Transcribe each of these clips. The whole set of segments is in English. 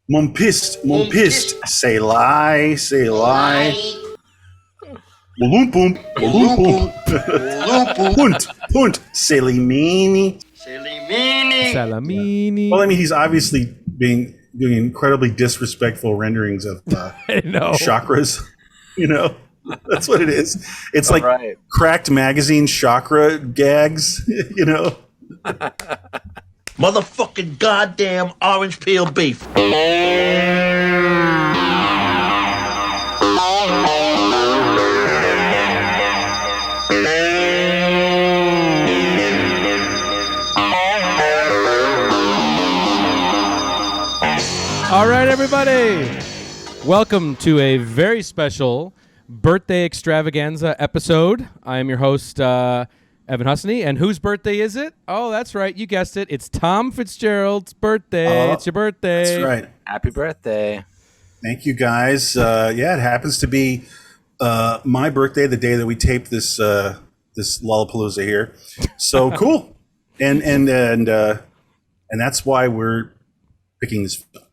Mon pist, say lie, say lie. Balloon punt, salimini. Salamini. Well, I mean, he's obviously doing incredibly disrespectful renderings of I know. chakras. You know, that's what it is. It's like right. cracked magazine chakra gags. You know, Motherfucking goddamn orange peel beef. All right, everybody. Welcome to a very special birthday extravaganza episode. I am your host, Evan Husney. And whose birthday is it? Oh, that's right. You guessed it. It's Tom Fitzgerald's birthday. It's your birthday. That's right. Happy birthday. Thank you, guys. Yeah, it happens to be my birthday, the day that we taped this this Lollapalooza here. So cool, and that's why we're picking this film.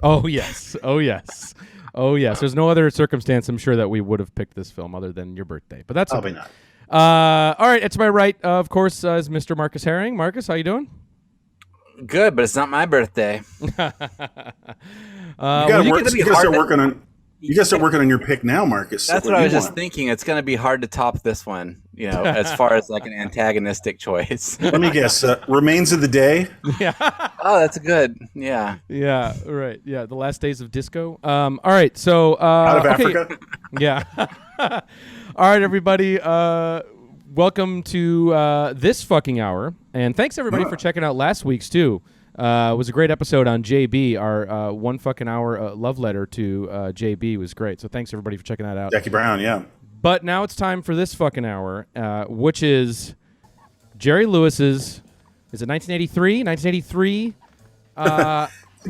Oh, yes. Oh, yes. Oh, yes. There's no other circumstance, I'm sure, that we would have picked this film other than your birthday. But that's Probably not. All right. To my right, of course, is Mr. Marcus Herring. Marcus, how you doing? Good, but it's not my birthday. You gotta start working on. You gotta start working on your pick now, Marcus. That's what I was just thinking. It's going to be hard to top this one, you know, as far as like an antagonistic choice. Let me guess. Remains of the Day. Yeah. Oh, that's good. Yeah. Yeah. Right. Yeah. The Last Days of Disco. All right. So Out of okay. Africa. Yeah. All right, everybody. Welcome to this fucking hour, and thanks everybody for checking out last week's too. It was a great episode on JB. Our 1 fucking hour love letter to JB was great. So thanks everybody for checking that out. Jackie Brown. Yeah. But now it's time for this fucking hour, which is Jerry Lewis's. Is it 1983? 1983.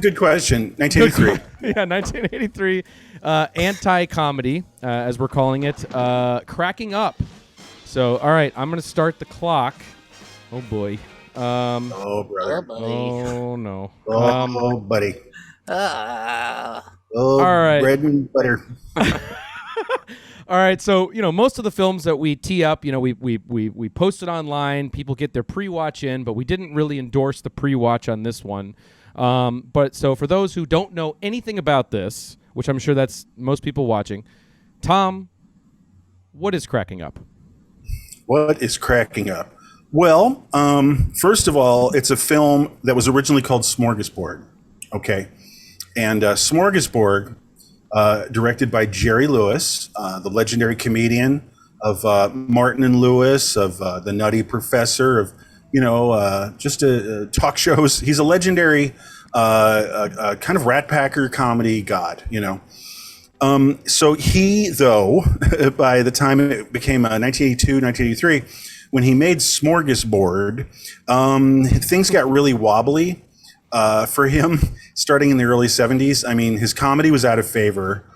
Good question. 1983. Yeah, 1983 anti-comedy, as we're calling it, Cracking Up. So, all right, I'm going to start the clock. Oh, boy. Oh, brother. Oh, no. Oh, buddy. Ah. Oh, All right. bread and butter. All right, so, you know, most of the films that we tee up, you know, we post it online. People get their pre-watch in, but we didn't really endorse the pre-watch on this one. But so for those who don't know anything about this, which I'm sure that's most people watching, Tom, what is Cracking Up? What is Cracking Up? Well, first of all, it's a film that was originally called Smorgasbord. Okay. And Smorgasbord, directed by Jerry Lewis, the legendary comedian of Martin and Lewis, of The Nutty Professor, of, you know, just talk shows. He's a legendary kind of Rat Packer comedy god, you know. So he, though, by the time it became 1982, 1983, when he made Smorgasbord, things got really wobbly for him starting in the early 70s. I mean, his comedy was out of favor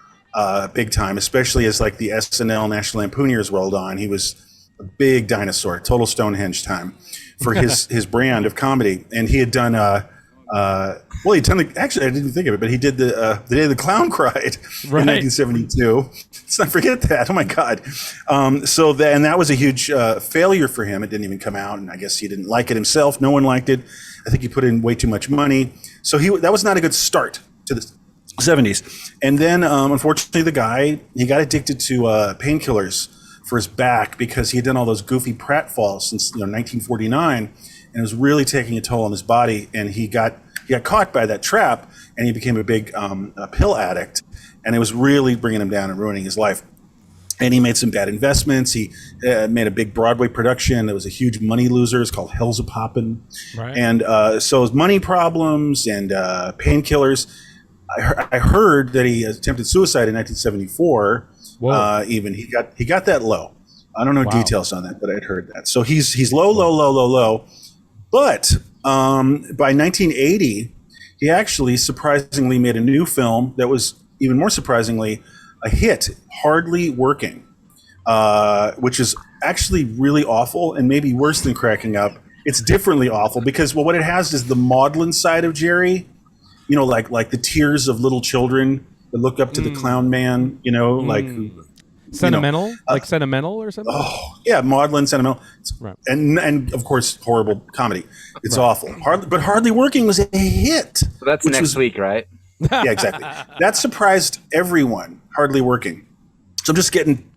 big time, especially as like the SNL National Lampooners rolled on. He was a big dinosaur, total Stonehenge time for his brand of comedy. And he had done actually, I didn't think of it, but he did the Day the Clown Cried in 1972. Let's not forget that. Oh my God. And that was a huge failure for him. It didn't even come out, and I guess he didn't like it himself. No one liked it. I think he put in way too much money. So that was not a good start to the 70s. And then, unfortunately, the guy, he got addicted to painkillers for his back because he had done all those goofy pratfalls since 1949. And it was really taking a toll on his body, and he got caught by that trap, and he became a big pill addict, and it was really bringing him down and ruining his life. And he made some bad investments. He made a big Broadway production that was a huge money loser. It's called Hell's a Poppin'. Right. And so his money problems and painkillers. I heard that he attempted suicide in 1974. Even he got that low. I don't know details on that, but I'd heard that. So he's low. But by 1980, he actually surprisingly made a new film that was even more surprisingly a hit, Hardly Working, which is actually really awful and maybe worse than Cracking Up. It's differently awful because, well, what it has is the maudlin side of Jerry, like the tears of little children that look up to the clown man, like Sentimental, like Sentimental or something. Oh yeah, maudlin, sentimental, Right. and of course horrible comedy. It's awful. But Hardly Working was a hit. So that's next week, right? Yeah, exactly. That surprised everyone. Hardly Working. So I'm just getting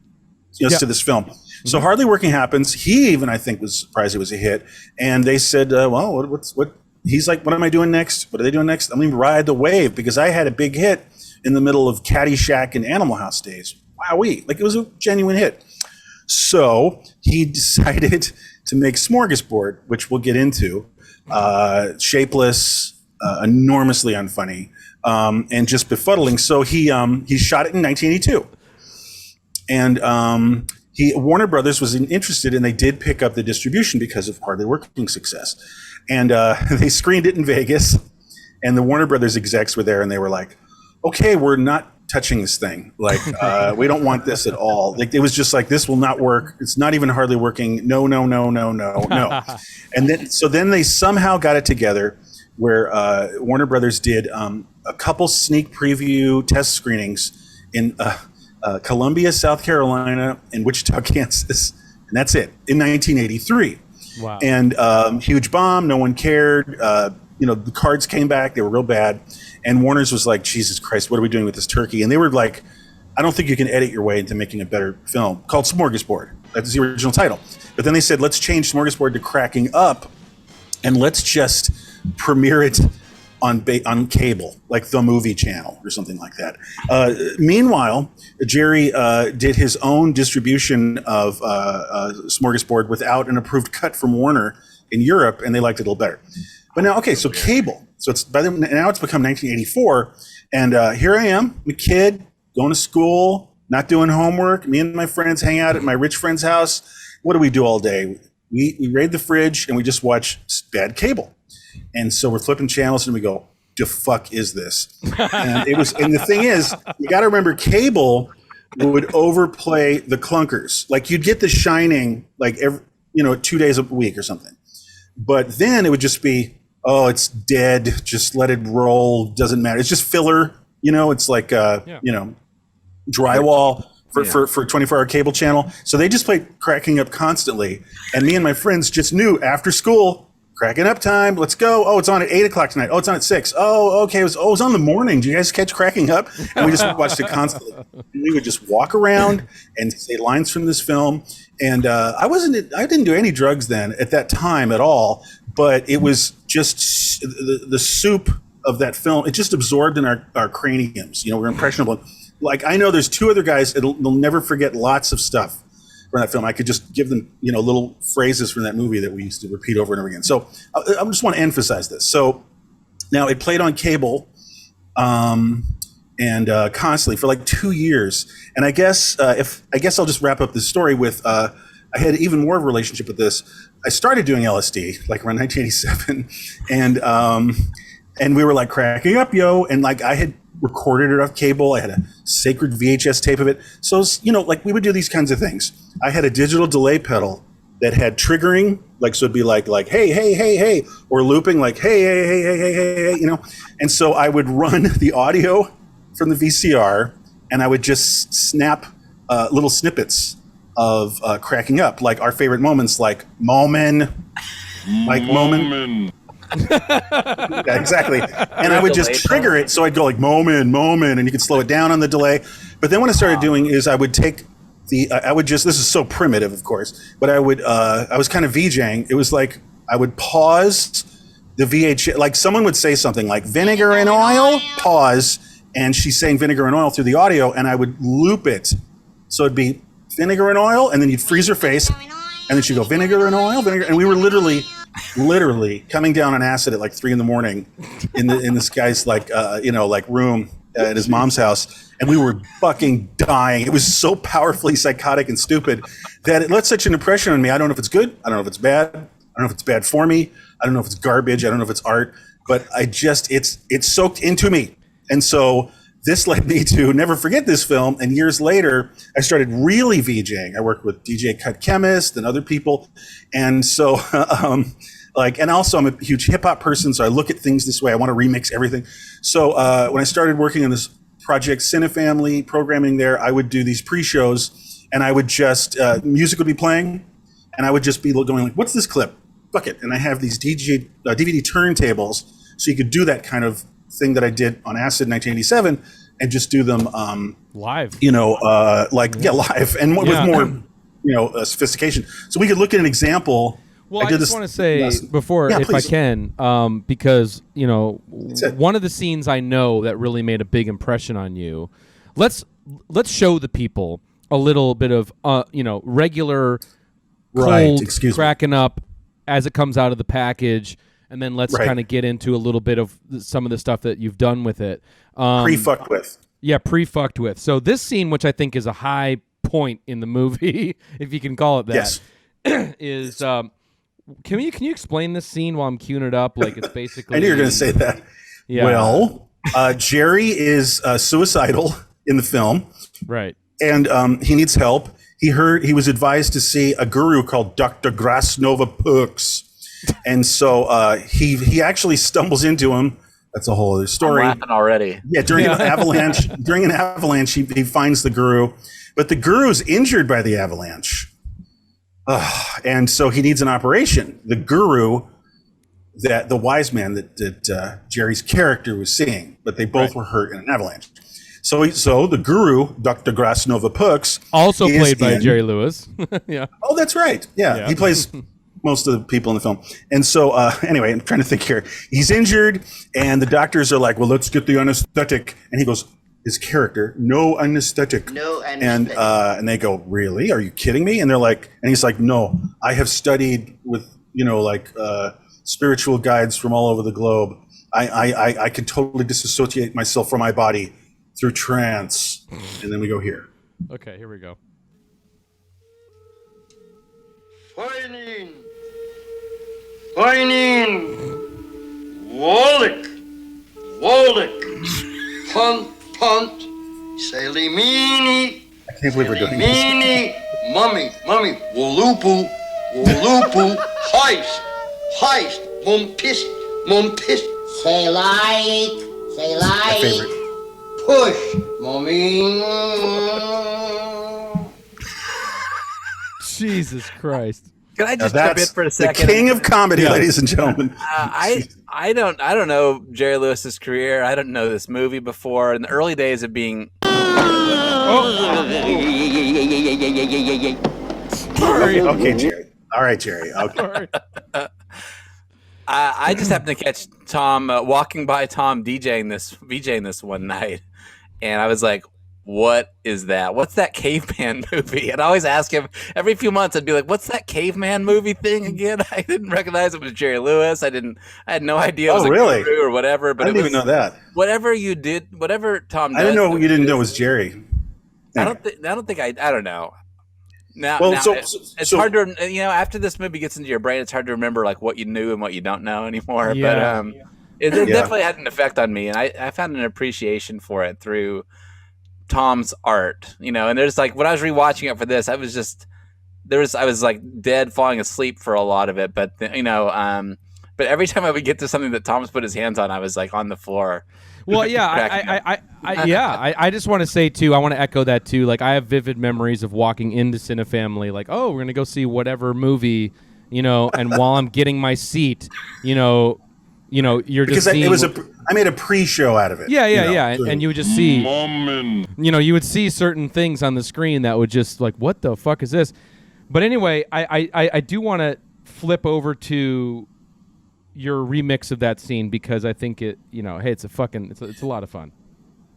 to this film. So Hardly Working happens. He even, I think, was surprised it was a hit. And they said, well, what? He's like, what am I doing next? What are they doing next? I'm going to ride the wave because I had a big hit in the middle of Caddyshack and Animal House days. Wowee. Like, it was a genuine hit. So he decided to make Smorgasbord, which we'll get into. Shapeless, enormously unfunny, and just befuddling. So he shot it in 1982. And Warner Brothers was interested, and they did pick up the distribution because of Hardly Working success. And they screened it in Vegas, and the Warner Brothers execs were there, and they were like, okay, we're not touching this thing. Like, we don't want this at all. Like, it was just like, this will not work. It's not even Hardly Working. No. And then they somehow got it together where Warner Brothers did a couple sneak preview test screenings in Columbia, South Carolina, and Wichita, Kansas. And that's it, in 1983. Wow. And huge bomb. No one cared. The cards came back. They were real bad. And Warner's was like, Jesus Christ, what are we doing with this turkey? And they were like, I don't think you can edit your way into making a better film, called Smorgasbord. That's the original title. But then they said, let's change Smorgasbord to Cracking Up, and let's just premiere it on cable, like the Movie Channel or something like that. Meanwhile, Jerry did his own distribution of Smorgasbord without an approved cut from Warner in Europe, and they liked it a little better. But now, okay, so cable. So now it's become 1984, and here I am, a kid going to school, not doing homework. Me and my friends hang out at my rich friend's house. What do we do all day? We raid the fridge and we just watch bad cable. And so we're flipping channels and we go, the fuck is this? And the thing is, you got to remember, cable would overplay the clunkers. Like, you'd get The Shining like every 2 days a week or something, but then it would just be, oh, it's dead, just let it roll, doesn't matter, it's just filler. It's like drywall for 24-hour cable channel. So they just played Cracking Up constantly, and me and my friends just knew after school, Cracking Up time, let's go. Oh, it's on at 8 o'clock tonight. Oh, it's on at 6. Oh, okay. It was on in the morning. Did you guys catch Cracking Up? And we just watched it constantly. And we would just walk around and say lines from this film. And I didn't do any drugs then at that time at all, but it was just the soup of that film. It just absorbed in our craniums. We're impressionable. Like, I know there's two other guys they'll never forget lots of stuff from that film. I could just give them, little phrases from that movie that we used to repeat over and over again. So I just want to emphasize this. So now it played on cable and constantly for like 2 years. And I guess I'll just wrap up this story with I had even more of a relationship with this. I started doing LSD like around 1987, and we were like cracking up, yo, and like I had recorded it off cable. I had a sacred VHS tape of it. So, like we would do these kinds of things. I had a digital delay pedal that had triggering, like, so it'd be like, hey, hey, hey, hey, or looping like, hey, hey, hey, hey, hey, hey, hey, And so I would run the audio from the VCR and I would just snap little snippets of Cracking Up, like our favorite moments, like moment. Yeah, exactly. And I would just trigger it. So I'd go like moment, and you could slow it down on the delay. But then what I started doing is I would take this is so primitive, of course, but I was kind of VJing. It was like I would pause the VH, like someone would say something like vinegar and oil, pause, and she's saying vinegar and oil through the audio, and I would loop it. So it'd be vinegar and oil, and then you'd freeze her face, and then she'd go vinegar and oil, vinegar, and we were literally coming down on acid at like 3 a.m. in this guy's like room at his mom's house, and we were fucking dying. It was so powerfully psychotic and stupid that it left such an impression on me. I don't know if it's good. I don't know if it's bad. I don't know if it's bad for me. I don't know if it's garbage. I don't know if it's art, but it's soaked into me. And so this led me to never forget this film. And years later, I started really VJing. I worked with DJ Cut Chemist and other people. And so Like, and also I'm a huge hip hop person, so I look at things this way. I want to remix everything. So when I started working on this project, Cinefamily, programming there, I would do these pre-shows, and I would just music would be playing, and I would just be going like, "What's this clip? Fuck it!" And I have these DVD turntables, so you could do that kind of thing that I did on Acid in 1987, and just do them live. Live, and with more sophistication. So we could look at an example. Well, I just want to say before, if please. I can, because one of the scenes I know that really made a big impression on you. Let's show the people a little bit of regular cold cracking up as it comes out of the package, and then let's kind of get into a little bit of some of the stuff that you've done with it. Pre-fucked with. Yeah, pre-fucked with. So this scene, which I think is a high point in the movie, if you can call it that, is. Can you explain this scene while I'm queuing it up? Like, it's basically. I knew you were going to say that. Yeah. Well, Jerry is suicidal in the film, right? And he needs help. He was advised to see a guru called Dr. Grasnova Pux, and so he actually stumbles into him. That's a whole other story. I'm laughing already. Yeah, during an avalanche. He finds the guru, but the guru's injured by the avalanche. And so he needs an operation. The guru, the wise man that Jerry's character was seeing, but they both were hurt in an avalanche. So the guru, Dr. Grasnova Pux, also played by Jerry Lewis. Yeah. Oh, that's right. Yeah, he plays most of the people in the film. And so anyway, I'm trying to think here. He's injured, and the doctors are like, "Well, let's get the anesthetic," and he goes. His character, no anesthetic. No anesthetic. And they go, "Really? Are you kidding me?" And they're like, and he's like, "No, I have studied with, spiritual guides from all over the globe. I can totally disassociate myself from my body through trance." And then we go here. Okay, here we go. Fighting. Wallach. Punt, Salimini, I can't believe we're doing this. Mummy, Wolupu, Heist, Mumpist, Say like, My favorite. Push, Mummy. Jesus Christ. Can I just jump in for a second? The king of comedy, ladies and gentlemen. I don't know Jerry Lewis's career. I don't know this movie before. In the early days of being. Sorry. Okay, Jerry. All right, Jerry. Okay. I just happened to catch Tom walking by Tom VJing this one night, and I was like, "What is that? What's that caveman movie?" And I always ask him every few months. I'd be like, "What's that caveman movie thing again?" I didn't recognize it was Jerry Lewis. I had no idea it was a guru or whatever. But I didn't even know that. Whatever you did, whatever Tom does. I didn't know you didn't know it was Jerry. I don't think I don't know. Now, it's so hard to after this movie gets into your brain, it's hard to remember like what you knew and what you don't know anymore. Yeah. But it definitely had an effect on me, and I found an appreciation for it through Tom's art, and there's like when I was rewatching it for this, I was like dead falling asleep for a lot of it, but but every time I would get to something that Tom's put his hands on, I was like on the floor. Well, yeah, I just want to say too, I want to echo that too. Like I have vivid memories of walking into Cinefamily, like, oh, we're gonna go see whatever movie, and while I'm getting my seat, you're because just seeing. I made a pre-show out of it. Yeah. And you would just see, you would see certain things on the screen that would just like, what the fuck is this? But anyway, I do want to flip over to your remix of that scene because I think it, hey, it's a lot of fun.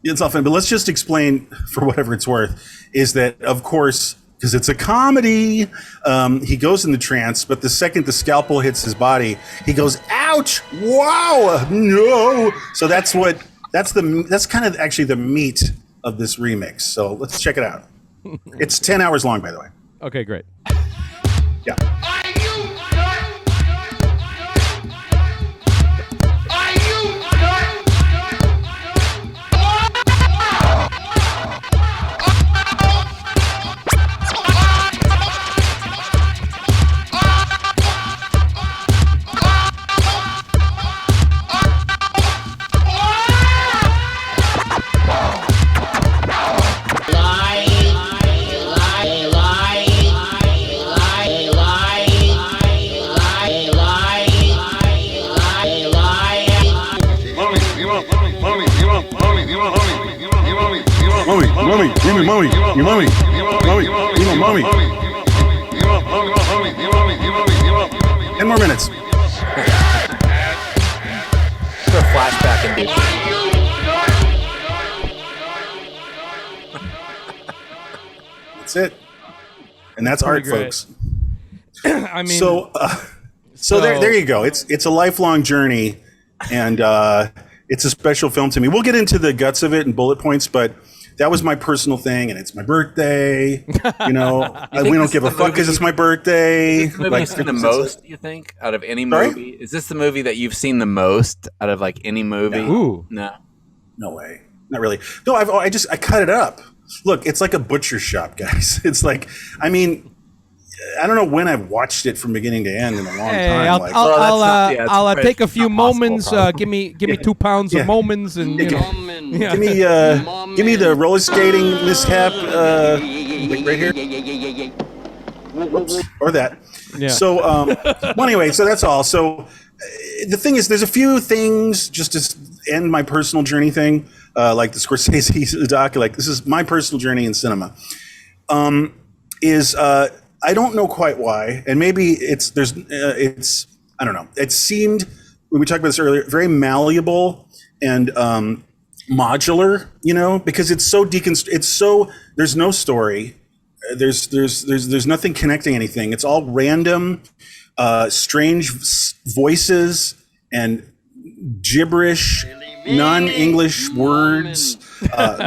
It's all fun, but let's just explain for whatever it's worth. Is that of course because it's a comedy. He goes in the trance, but the second the scalpel hits his body, he goes, "Ouch! Wow! No!" So that's kind of actually the meat of this remix. So let's check it out. It's 10 hours long, by the way. Okay, great. Yeah. mommy, give me mommy, you mommy, you know mommy. 10 more minutes. Put a flashback in deep. That's it. And that's art, great. folks. I mean, So there you go. It's a lifelong journey, and it's a special film to me. We'll get into the guts of it and bullet points, but that was my personal thing, and it's my birthday. You know, we don't give a fuck because it's my birthday. Is this the movie you've seen the most, you think, out of any movie? Is this the movie that you've seen the most out of like any movie? Ooh. No. No way. Not really. No, I cut it up. Look, it's like a butcher shop, guys. It's like, I mean, I don't know when I've watched it from beginning to end in a long time. I'll take a few moments. Give me 2 pounds of moments, and you know. Give me the roller skating mishap, like right here. Whoops. Or that. Yeah. So, well, anyway, so that's all. So, the thing is, there's a few things just to end my personal journey thing, like the Scorsese doc. Like, this is my personal journey in cinema. I don't know quite why, and maybe it's I don't know. It seemed, when we talked about this earlier, very malleable and modular, you know, because it's so there's no story, there's nothing connecting anything. It's all random, strange voices and gibberish, non-English words,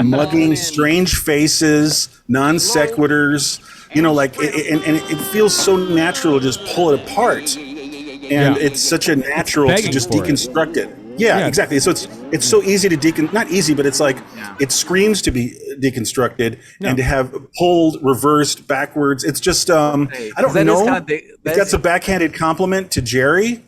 mugging, strange faces, non sequiturs. You know, like, it feels so natural to just pull it apart, and it's such a natural to just deconstruct it. Yeah, exactly. So it's so easy to not easy, but it's like it screams to be deconstructed and to have pulled, reversed, backwards. It's just I don't know. That's a backhanded compliment to Jerry,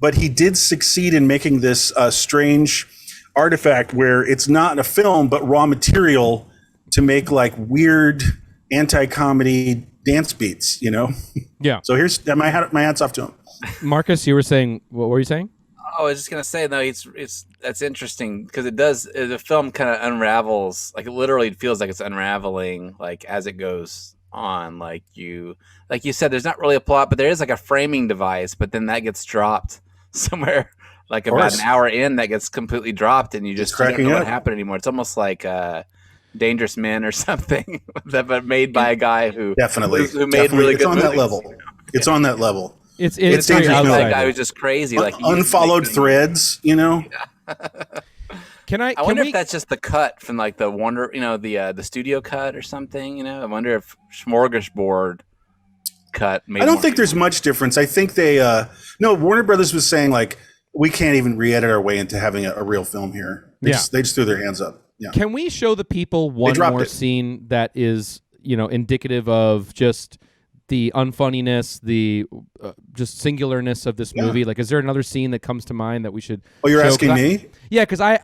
but he did succeed in making this strange artifact where it's not a film but raw material to make like weird anti-comedy dance beats, you know? Yeah. So here's my hats off to him. Marcus, you were saying, what were you saying? Oh, I was just gonna say, no, that's interesting because the film kind of unravels, like it literally feels like it's unraveling, like as it goes on. Like you said, there's not really a plot, but there is like a framing device, but then that gets dropped somewhere, like about an hour in, that gets completely dropped, and you just don't know what happened anymore. It's almost like Dangerous Men or something, but made by a guy who made really good movies. It's on that level. It's Dangerous Men. That guy was just crazy. Like unfollowed threads, you know. I wonder if that's just the cut from like the the studio cut or something. You know, I wonder if Smorgasbord cut. I don't think there's much difference. I think they Warner Brothers was saying like, we can't even re-edit our way into having a real film here. They just threw their hands up. Yeah. Can we show the people one more scene that is, you know, indicative of just the unfunniness, the just singularness of this movie? Like, is there another scene that comes to mind that we should? Oh, you're asking me? Yeah, because I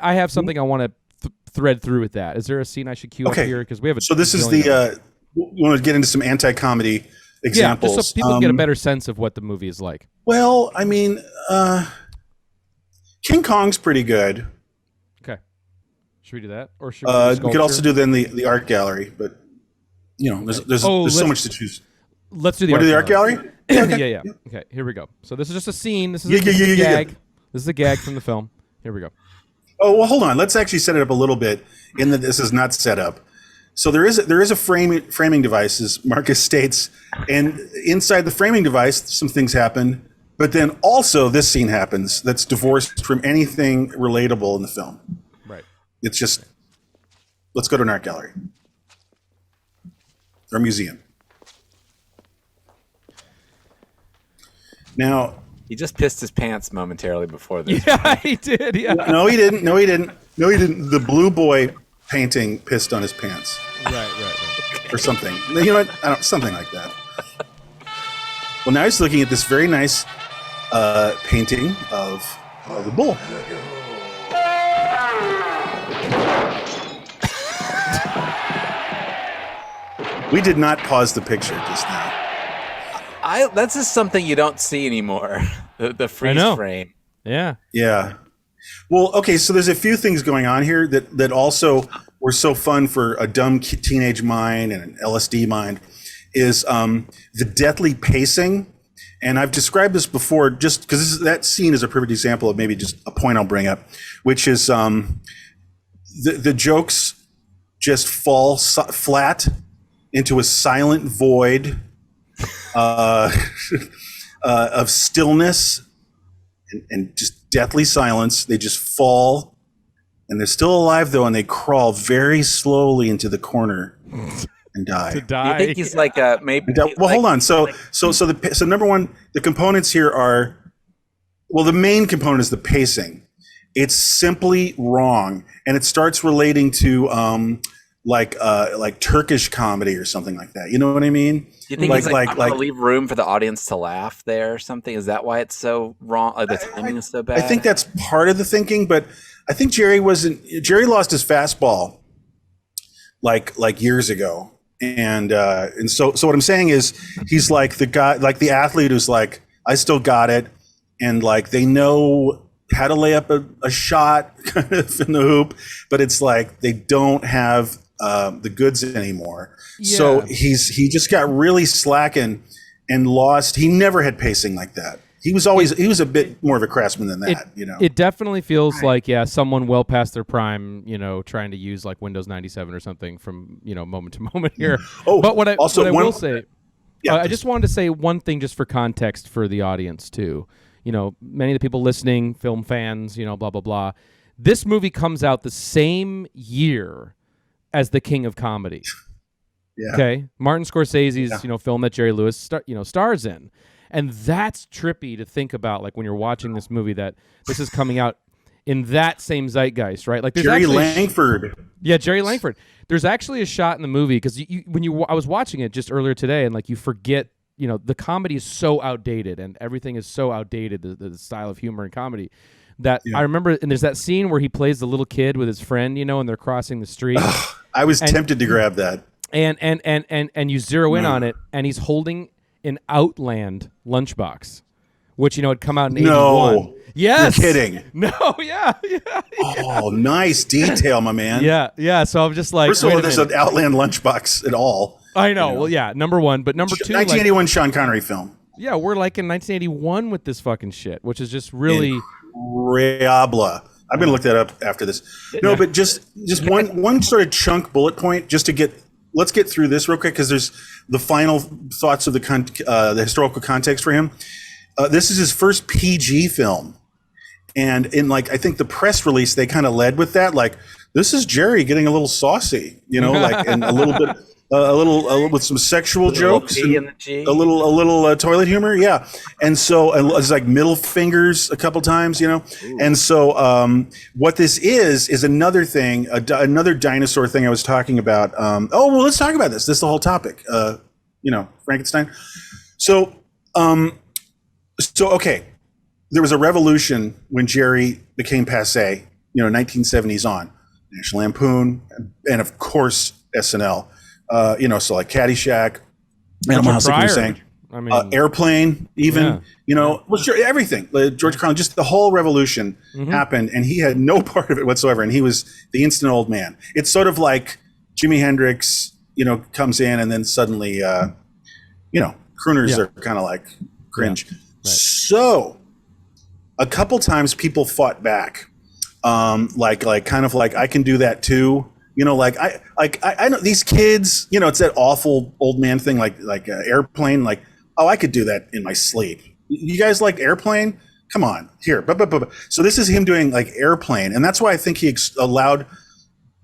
have something I want to thread through with that. Is there a scene I should cue up here? Because we have So this is we want to get into some anti-comedy examples. Yeah, just so people get a better sense of what the movie is like. Well, I mean, King Kong's pretty good. Okay. Should we do that, or should we could also do then the art gallery? But you know, there's so much to choose. Let's do the art gallery. Yeah. Okay, here we go. So this is just a scene. This is a gag. This is a gag from the film. Here we go. Oh well, hold on. Let's actually set it up a little bit. In that this is not set up. So there is a framing device, as Marcus states, and inside the framing device, some things happen. But then also this scene happens that's divorced from anything relatable in the film. Right. It's just, let's go to an art gallery or museum. Now, he just pissed his pants momentarily before this. Yeah, he did. Yeah. No, he didn't. The Blue Boy painting pissed on his pants. Right. Or something. You know what? Something like that. Well, now he's looking at this very nice painting of the bull. We did not pause the picture just now. That's just something you don't see anymore. The freeze frame. Yeah. Yeah. Well, okay, so there's a few things going on here that also were so fun for a dumb teenage mind and an LSD mind is the deathly pacing. And I've described this before just because that scene is a perfect example of maybe just a point I'll bring up, which is the jokes just fall flat into a silent void of stillness and just deathly silence. They just fall, and they're still alive though, and they crawl very slowly into the corner and die. To Do die. you think he's like maybe? Well, hold on. So number one, the components here are, well, the main component is the pacing. It's simply wrong, and it starts relating to like Turkish comedy or something like that. You know what I mean? Do you think like he's like, I'm gonna leave room for the audience to laugh there or something? Is that why it's so wrong? Like the timing is so bad? I think that's part of the thinking, but I think Jerry lost his fastball like years ago. And so what I'm saying is he's like the guy, like the athlete who's like, I still got it. And like, they know how to lay up a shot kind of in the hoop, but it's like, they don't have the goods anymore. Yeah. So he just got really slacking and lost. He never had pacing like that. He was a bit more of a craftsman than that, you know. It definitely feels like someone well past their prime, trying to use like Windows 97 or something from moment to moment here. Oh, but what I will say, yeah, I just wanted to say one thing just for context for the audience too. Many of the people listening, film fans, blah blah blah. This movie comes out the same year as The King of Comedy. Yeah. Okay, Martin Scorsese's film that Jerry Lewis stars in. And that's trippy to think about, like when you're watching this movie, that this is coming out in that same zeitgeist, right? Like there's Jerry Langford. Jerry Langford. There's actually a shot in the movie because I was watching it just earlier today, and like you forget, the comedy is so outdated and everything is so outdated, the style of humor and comedy. That I remember, and there's that scene where he plays the little kid with his friend, and they're crossing the street. I was tempted to grab that. And you zero in on it, and he's holding an Outland lunchbox, which had come out in 81. No, yes, you're kidding. No, yeah. Oh, nice detail, my man. Yeah. So I'm just like, first of all, there's an Outland lunchbox at all. I know. Well, yeah. Number one, but number two, 1981 Sean Connery film. Yeah, we're like in 1981 with this fucking shit, which is just really incredible. I'm gonna look that up after this. No, but just one sort of chunk bullet point just to let's get through this real quick because there's the final thoughts of the historical context for him. This is his first PG film, and in I think the press release they kind of led with that, like this is Jerry getting a little saucy, like and a little bit, a little with some sexual jokes, and a little toilet humor, yeah. And so it's like middle fingers a couple times, And so what this is another thing, another dinosaur thing I was talking about. Let's talk about this. This is the whole topic. Frankenstein. So okay, there was a revolution when Jerry became passé. 1970s on National Lampoon, and of course SNL. So like Caddyshack, Animal House, like you were saying, Airplane, even, everything. George Carlin, just the whole revolution happened, and he had no part of it whatsoever, and he was the instant old man. It's sort of like Jimi Hendrix, comes in, and then suddenly, crooners are kind of like cringe. Yeah. Right. So, a couple times people fought back, kind of like I can do that too. I know these kids, it's that awful old man thing, like Airplane, like, oh, I could do that in my sleep. You guys like Airplane? Come on, here. So this is him doing like Airplane. And that's why I think he allowed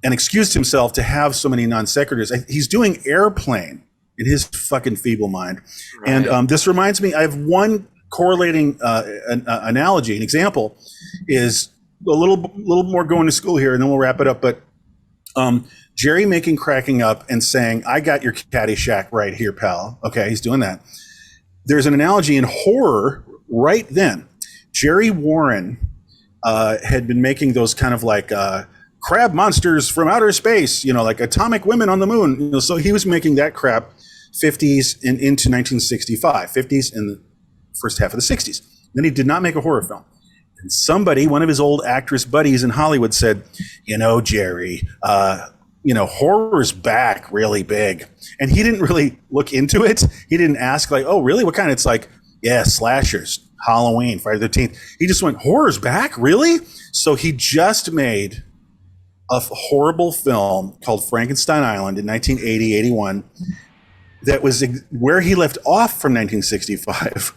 and excused himself to have so many non sequiturs. He's doing Airplane in his fucking feeble mind. Right. And this reminds me, I have one correlating analogy, an example is a little more going to school here, and then we'll wrap it up. But Jerry cracking up and saying, I got your Caddyshack right here, pal. Okay, he's doing that. There's an analogy in horror right then. Jerry Warren had been making those kind of like crab monsters from outer space, like atomic women on the moon. So he was making that crap 50s and into 1965, 50s and the first half of the 60s. Then he did not make a horror film. And somebody, one of his old actress buddies in Hollywood said, Jerry, horror's back really big. And he didn't really look into it. He didn't ask like, oh, really? What kind? It's like, yeah, slashers, Halloween, Friday the 13th. He just went, horror's back? Really? So he just made a horrible film called Frankenstein Island in 1980, 81. That was where he left off from 1965.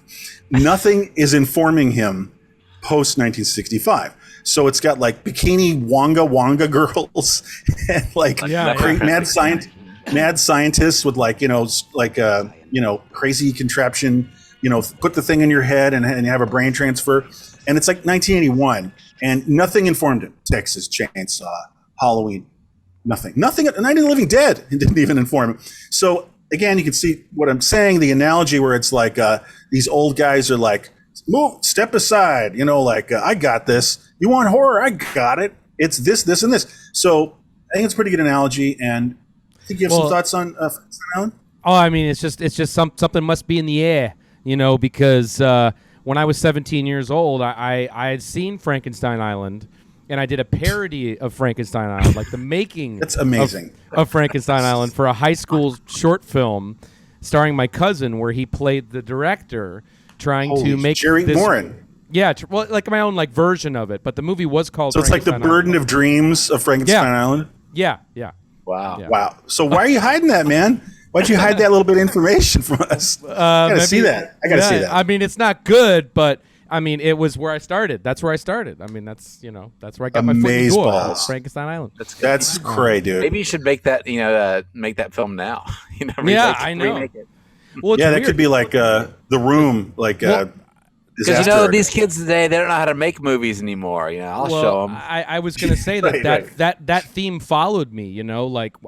Nothing is informing him post 1965. So it's got like bikini wonga girls and like mad scientists with crazy contraption, put the thing in your head and you have a brain transfer. And it's like 1981 and nothing informed him. Texas Chainsaw, Halloween, nothing. Night of the Living Dead, it didn't even inform him. So again, you can see what I'm saying, the analogy where it's like these old guys are like, move, step aside, I got this. You want horror? I got it. It's this, and this. So I think it's a pretty good analogy. And I think you have some thoughts on Frankenstein Island? Oh, I mean, it's just something must be in the air, because when I was 17 years old, I had seen Frankenstein Island, and I did a parody of Frankenstein Island, like the making That's amazing. Of Frankenstein Island for a high school short film starring my cousin where he played the director trying to make Jerry Morin. Yeah, well, like my own version of it, but the movie was called So it's like the burden of dreams of Frankenstein Island? Yeah. Wow. Yeah. Wow. So why are you hiding that, man? Why'd you hide that little bit of information from us? I gotta see that. See that. I mean, it's not good, but I mean, it was where I started. That's where I started. I mean, that's where I got my foot in the door. Frankenstein Island. That's crazy, dude. Maybe you should make that, make that film now. I know. Remake it. Well, that could be like The Room, because these kids today, they don't know how to make movies anymore. I'll show them. I was going to say that theme followed me.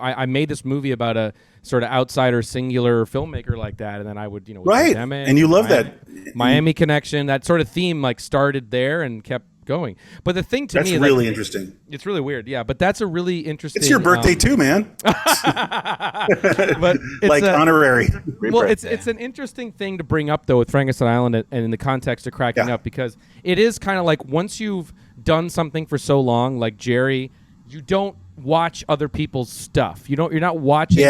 I made this movie about a sort of outsider singular filmmaker like that, and then I would right, and you love that Miami Connection, that sort of theme started there and kept going. But the thing to me that's really interesting. It's really weird, yeah. But that's a really interesting. It's your birthday too, man. But it's honorary. Well, it's an interesting thing to bring up though with Frankenstein Island and in the context of cracking up, because it is kind of like once you've done something for so long, like Jerry, you don't watch other people's stuff. You're not watching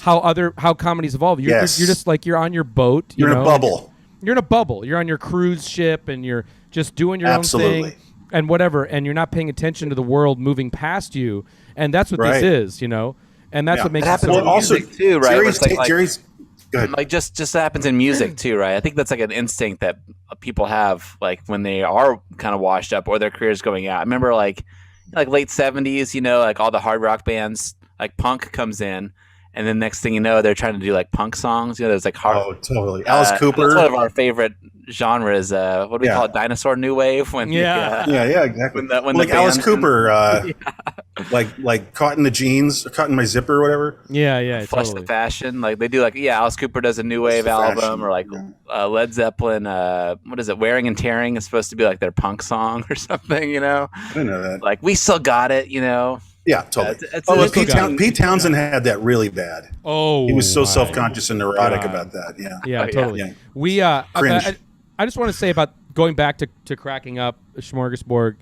how comedies evolve. You're just like you're on your boat. You're in a bubble. You're in a bubble. You're on your cruise ship and you're just doing your own thing and whatever, and you're not paying attention to the world moving past you. And that's what this is, And that's what makes it so also too, right? Jerry's like just happens in music too, right? I think that's like an instinct that people have, like when they are kind of washed up or their career's going out. I remember like late 70s, like all the hard rock bands, like punk comes in, and then next thing you know, they're trying to do like punk songs. There's like hard. Oh, totally. Alice Cooper. That's one of our favorite genres. What do we call it? Dinosaur new wave. When exactly. When like the Alice Cooper, like caught in the jeans, caught in my zipper, or whatever. Yeah, Flush totally. the Fashion. Like they do Alice Cooper does a new wave album, or like Led Zeppelin. What is it? Wearing and Tearing is supposed to be like their punk song or something. I didn't know that. Like We Still Got It. Yeah, totally. Pete Townsend had that really bad. Oh, he was so self-conscious and neurotic about that. Yeah, totally. Yeah. We I just want to say about going back to cracking up Smorgasbord.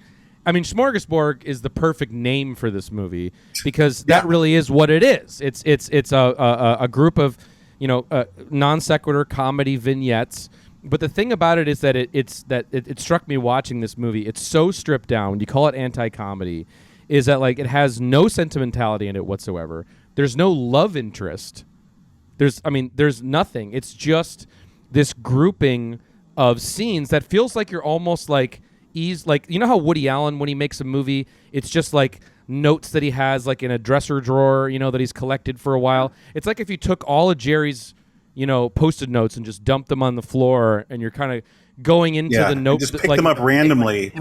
I mean, Smorgasbord is the perfect name for this movie because that really is what it is. It's a group of non sequitur comedy vignettes. But the thing about it is that it struck me watching this movie. It's so stripped down. You call it anti-comedy. Is that it has no sentimentality in it whatsoever. There's no love interest. There's nothing. It's just this grouping of scenes that feels like you're almost like how Woody Allen, when he makes a movie, it's just like notes that he has like in a dresser drawer, that he's collected for a while. It's like if you took all of Jerry's, Post-it notes and just dumped them on the floor, and you're kind of going into the notes. Just pick them up randomly. It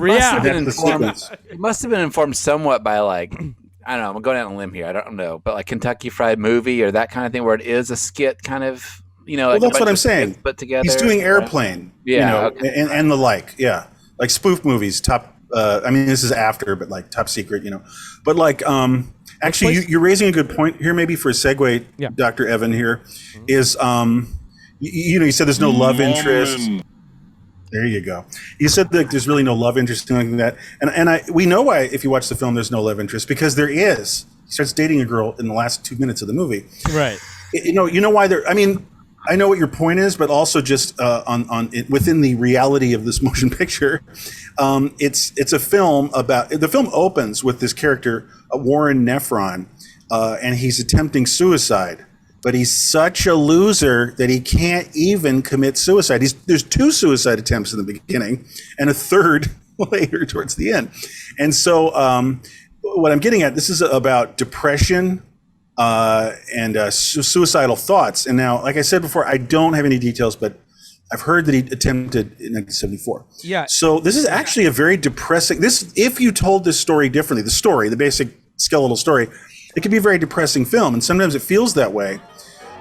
must have been informed somewhat by I don't know, I'm going out on a limb here. I don't know, but like Kentucky Fried Movie or that kind of thing, where it is a skit kind of, well, that's what I'm saying. Put together. He's doing Airplane, and the like, like spoof movies. This is after, but like Top Secret, but like, actually, you're raising a good point here. Maybe for a segue, Dr. Evan here is, you said there's no love interest. There you go. You said that there's really no love interest in that, and we know why. If you watch the film, there's no love interest because there is. He starts dating a girl in the last 2 minutes of the movie. Right. You know why there. I mean, I know what your point is, but also just within the reality of this motion picture, it's a film about. The film opens with this character, Warren Nephron, and he's attempting suicide. But he's such a loser that he can't even commit suicide. There's 2 suicide attempts in the beginning and a third later towards the end. And so what I'm getting at, this is about depression and suicidal thoughts. And now, like I said before, I don't have any details, but I've heard that he attempted in 1974. Yeah. So this is actually a very depressing. If you told this story differently, the basic skeletal story, it could be a very depressing film, and sometimes it feels that way.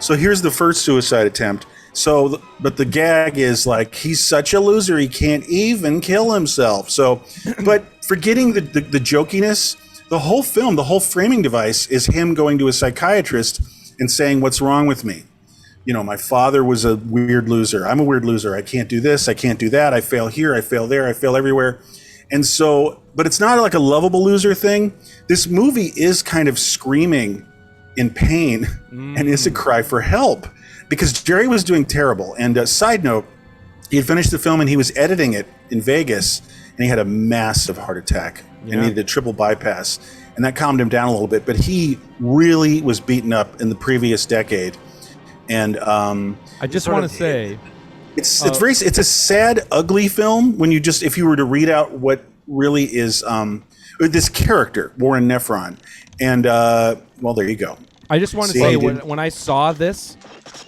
So here's the first suicide attempt. But the gag is like, he's such a loser, he can't even kill himself. So, but forgetting the jokiness, the whole film, the whole framing device is him going to a psychiatrist and saying, what's wrong with me? You know, my father was a weird loser. I'm a weird loser. I can't do this. I can't do that. I fail here. I fail there. I fail everywhere. And so, but it's not like a lovable loser thing. This movie is kind of screaming in pain and is a cry for help because Jerry was doing terrible. And side note, he had finished the film and he was editing it in Vegas and he had a massive heart attack and needed a triple bypass. And that calmed him down a little bit, but he really was beaten up in the previous decade. And I just want to say, it's a sad, ugly film when if you were to read out what really is this character, Warren Nephron. And well, there you go. I just want to say when I saw this,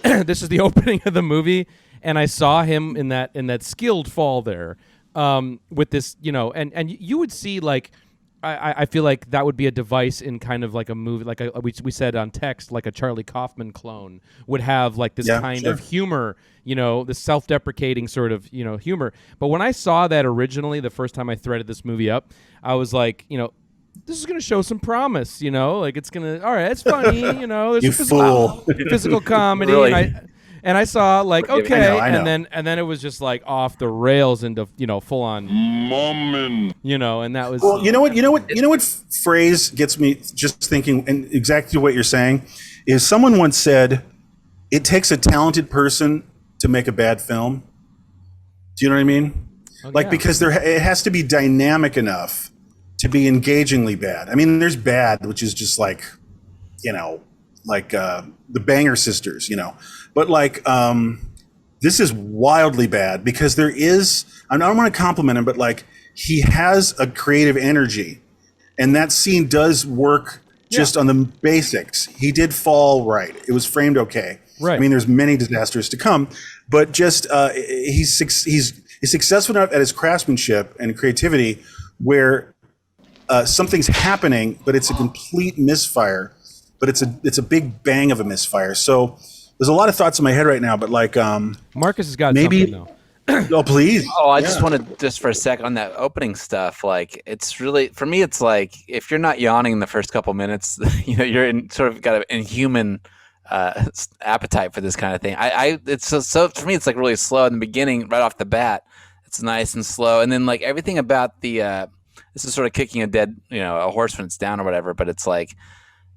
this is the opening of the movie, and I saw him in that skilled fall there, with this, and you would see like. I feel like that would be a device in kind of like a movie, like we said on text, like a Charlie Kaufman clone would have like this kind of humor, this self-deprecating sort of, humor. But when I saw that originally, the first time I threaded this movie up, I was like, this is going to show some promise, like it's going to, all right, it's funny, there's you physical comedy. Really? And I saw like, okay, I know. and then it was just like off the rails into, full on mumming, and that was. Well, you know what phrase gets me just thinking, and exactly what you're saying is someone once said, it takes a talented person to make a bad film. Do you know what I mean? Oh, like, yeah. because it has to be dynamic enough to be engagingly bad. I mean, there's bad, which is just like, the Banger Sisters, but like this is wildly bad because there is, I don't want to compliment him, but like he has a creative energy and that scene does work just on the basics. He did fall right. It was framed okay. Right. I mean, there's many disasters to come, but just he's successful enough at his craftsmanship and creativity where something's happening, but it's a complete misfire. But it's a big bang of a misfire. So there's a lot of thoughts in my head right now. But like Marcus has got maybe something though. Oh please. Oh, I just wanted just for a sec on that opening stuff. Like, it's really, for me, it's like if you're not yawning the first couple minutes, you're in sort of got an inhuman appetite for this kind of thing. It's so for me, it's like really slow in the beginning, right off the bat. It's nice and slow, and then like everything about the this is sort of kicking a horse when it's down or whatever. But it's like.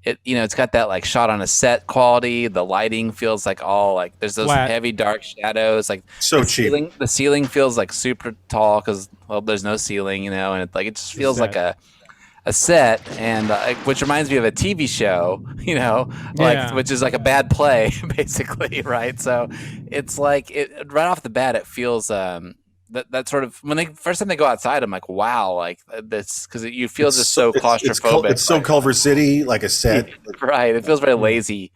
It's got that like shot on a set quality. The lighting feels like all like there's those flat, heavy dark shadows. Like so cheap. The ceiling feels like super tall because there's no ceiling, and it just feels like a set, and which reminds me of a TV show, which is like a bad play basically, right? So it's like right off the bat it feels that sort of when first time they go outside, I'm like, wow, like this because you feel just so claustrophobic. It's so Culver City, like a set, right? It feels very lazy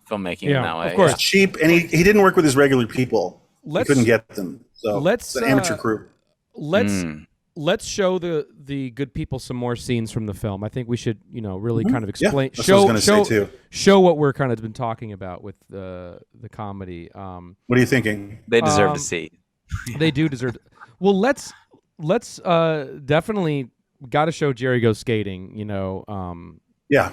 filmmaking in that way. Of course, it's cheap, and he didn't work with his regular people. He couldn't get them, so it's an amateur crew. Let's show the good people some more scenes from the film. I think we should, really kind of explain, that's what I was gonna say too. Show what we're kind of been talking about with the comedy. What are you thinking? They deserve to see. They do deserve. Well, let's definitely got to show Jerry goes skating. Yeah.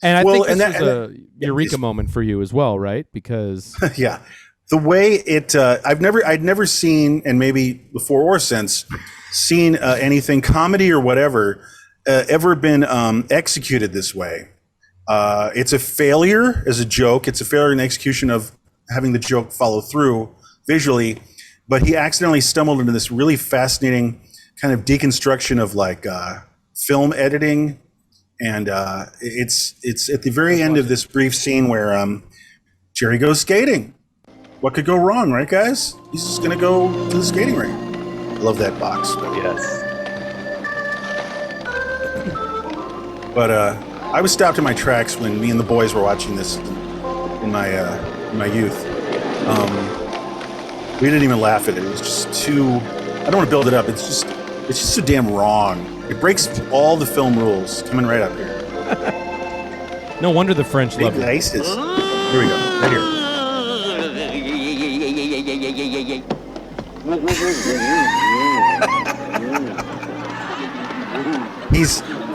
And I think this is a eureka moment for you as well, right? Because yeah, the way it, I'd never seen, and maybe before or since, seen anything comedy or whatever ever been executed this way. It's a failure as a joke. It's a failure in the execution of having the joke follow through visually. But he accidentally stumbled into this really fascinating kind of deconstruction of like film editing, and it's at the very end of this brief scene where Jerry goes skating. What could go wrong, right, guys? He's just gonna go to the skating rink. I love that box. Yes. But I was stopped in my tracks when me and the boys were watching this in my youth. We didn't even laugh at it. It was just too. I don't want to build it up. It's just so damn wrong. It breaks all the film rules. Coming right up here. No wonder the French love it. Here we go. Right here.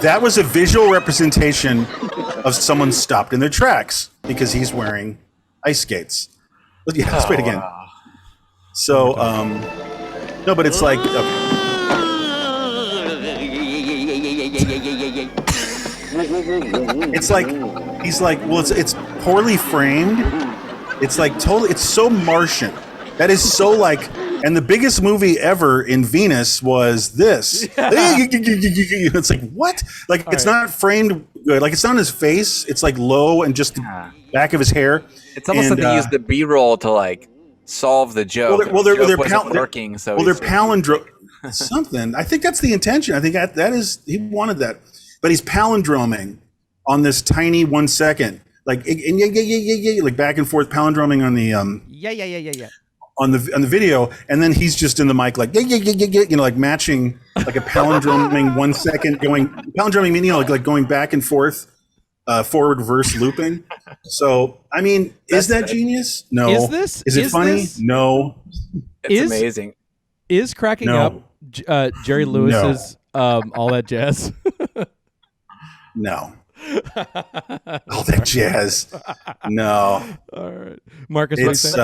That was a visual representation of someone stopped in their tracks because he's wearing ice skates. Yeah, let's play it again. Wow. So, no, but it's like, okay. It's like, he's like, well, it's poorly framed. It's like totally, it's so Martian. That is so like, and the biggest movie ever in Venus was this. Yeah. It's like, what? Like, it's not framed good. Like, it's not on his face. It's like low and just the back of his hair. It's almost like they use the B-roll to like solve the joke. Well, they're working. So they're palindrome something. I think that's the intention. I think that is, he wanted that, but he's palindroming on this tiny 1 second, like like back and forth palindroming on the on the video, and then he's just in the mic like like matching like a palindroming 1 second palindroming meaning like going back and forth, forward reverse looping. So I mean, is that genius? No. Is it funny? No. It's amazing. Is cracking up Jerry Lewis's all that jazz? No. All that jazz. No. All right, Marcus. It's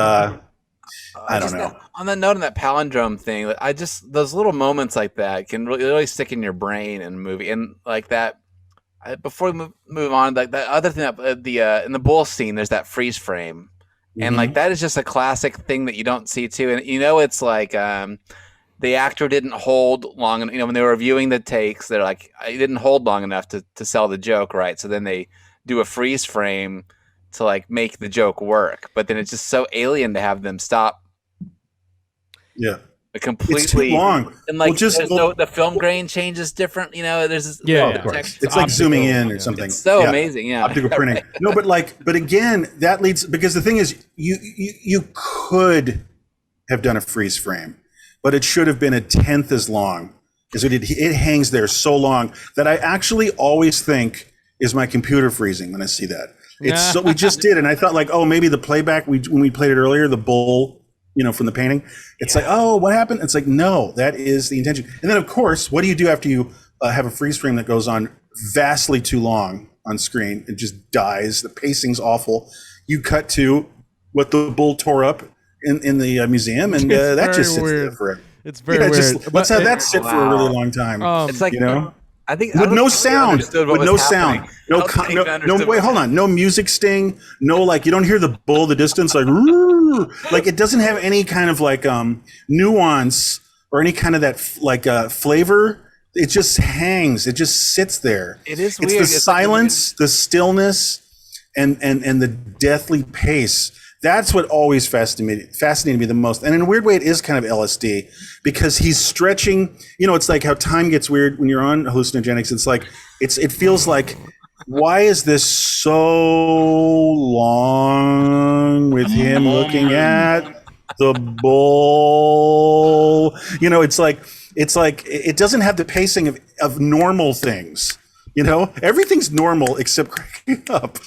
I don't know. On that note, on that palindrome thing, I just, those little moments like that can really stick in your brain in a movie, and like that. Before we move on, like that other thing, in the bull scene, there's that freeze frame, and like that is just a classic thing that you don't see too. And it's like the actor didn't hold long, and when they were reviewing the takes, they're like, I didn't hold long enough to sell the joke right. So then they do a freeze frame to like make the joke work, but then it's just so alien to have them stop. Yeah. Completely it's too long, and like the film grain changes different. There's this of course. It's like zooming in or something. It's so amazing, yeah. Optical printing. Right. No, but again, that leads, because the thing is, you could have done a freeze frame, but it should have been a tenth as long because it hangs there so long that I actually always think is my computer freezing when I see that. It's so we just did, and I thought like, oh, maybe the playback when we played it earlier, the bull. From the painting, it's like, oh, what happened? It's like, no, that is the intention. And then, of course, what do you do after you have a freeze frame that goes on vastly too long on screen? It just dies. The pacing's awful. You cut to what the bull tore up in the museum, and that just sits there forever. It's very weird. Let's have that sit for a really long time. It's like, I think with no sound, no. Wait, hold on. No music sting. No, like you don't hear the bull in the distance, like it doesn't have any kind of like nuance or any kind of that flavor. It just hangs. It just sits there. It is weird. It's the silence, the stillness, and the deathly pace. That's what always fascinated me the most. And in a weird way, it is kind of LSD because he's stretching. It's like how time gets weird when you're on hallucinogenics. It's like, it feels like, why is this so long with him looking at the bull? It's like it doesn't have the pacing of normal things. Everything's normal except cracking up.